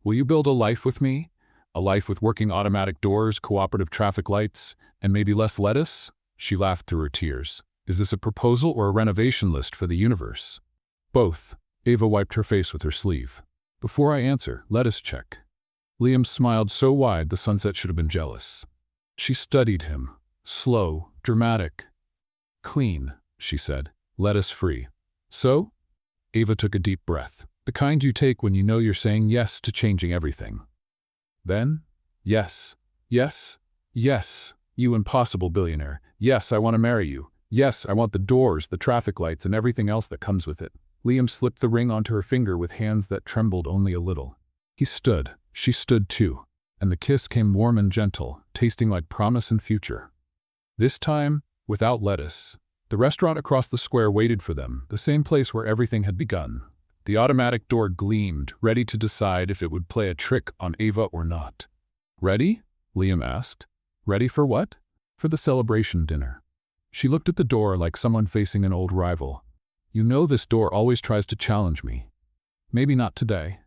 Will you build a life with me? A life with working automatic doors, cooperative traffic lights, and maybe less lettuce? She laughed through her tears. Is this a proposal or a renovation list for the universe? Both. Eva wiped her face with her sleeve. Before I answer, lettuce check. Liam smiled so wide the sunset should have been jealous. She studied him. Slow, dramatic. Clean, she said. Lettuce-free. So? Eva took a deep breath. The kind you take when you know you're saying yes to changing everything. Then, yes, yes, yes, you impossible billionaire. Yes, I want to marry you. Yes, I want the doors, the traffic lights, and everything else that comes with it. Liam slipped the ring onto her finger with hands that trembled only a little. He stood. She stood too. And the kiss came warm and gentle, tasting like promise and future. This time, without lettuce. The restaurant across the square waited for them, the same place where everything had begun. The automatic door gleamed, ready to decide if it would play a trick on Eva or not. Ready? Liam asked. Ready for what? For the celebration dinner. She looked at the door like someone facing an old rival. You know this door always tries to challenge me. Maybe not today.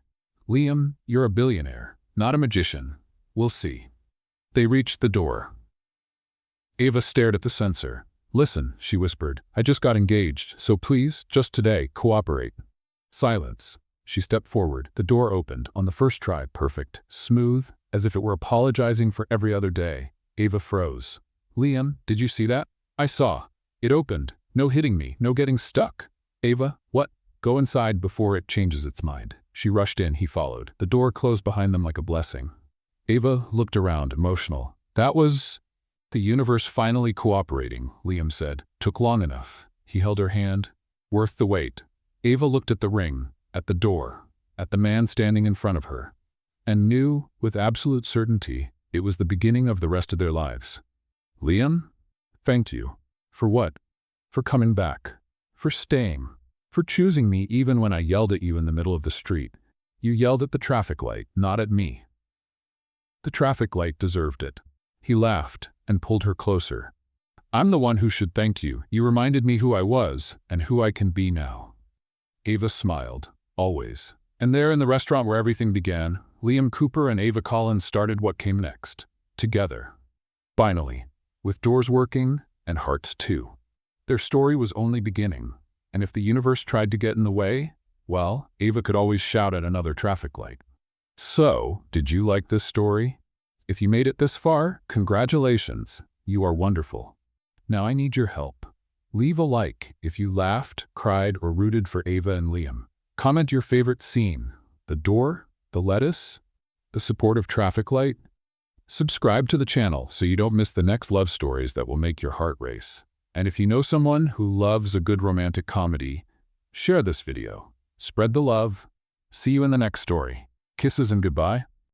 Liam, you're a billionaire, not a magician. We'll see. They reached the door. Eva stared at the sensor. Listen, she whispered. I just got engaged, so please, just today, cooperate. Silence. She stepped forward. The door opened. On the first try, perfect. Smooth, as if it were apologizing for every other day. Eva froze. Liam, did you see that? I saw. It opened. No hitting me. No getting stuck. Eva, what? Go inside before it changes its mind. She rushed in. He followed. The door closed behind them like a blessing. Eva looked around, emotional. That was the universe finally cooperating, Liam said. Took long enough. He held her hand. Worth the wait. Eva looked at the ring, at the door, at the man standing in front of her, and knew, with absolute certainty, it was the beginning of the rest of their lives. Liam? Thanked you. For what? For coming back. For staying. For choosing me even when I yelled at you in the middle of the street. You yelled at the traffic light, not at me. The traffic light deserved it. He laughed and pulled her closer. I'm the one who should thank you. You reminded me who I was and who I can be now. Eva smiled. Always. And there in the restaurant where everything began, Liam Cooper and Eva Collins started what came next. Together. Finally. With doors working and hearts too. Their story was only beginning. And if the universe tried to get in the way, well, Eva could always shout at another traffic light. So, did you like this story? If you made it this far, congratulations. You are wonderful. Now I need your help. Leave a like if you laughed, cried, or rooted for Eva and Liam. Comment your favorite scene. The door? The lettuce? The supportive traffic light? Subscribe to the channel so you don't miss the next love stories that will make your heart race. And if you know someone who loves a good romantic comedy, share this video. Spread the love. See you in the next story. Kisses and goodbye?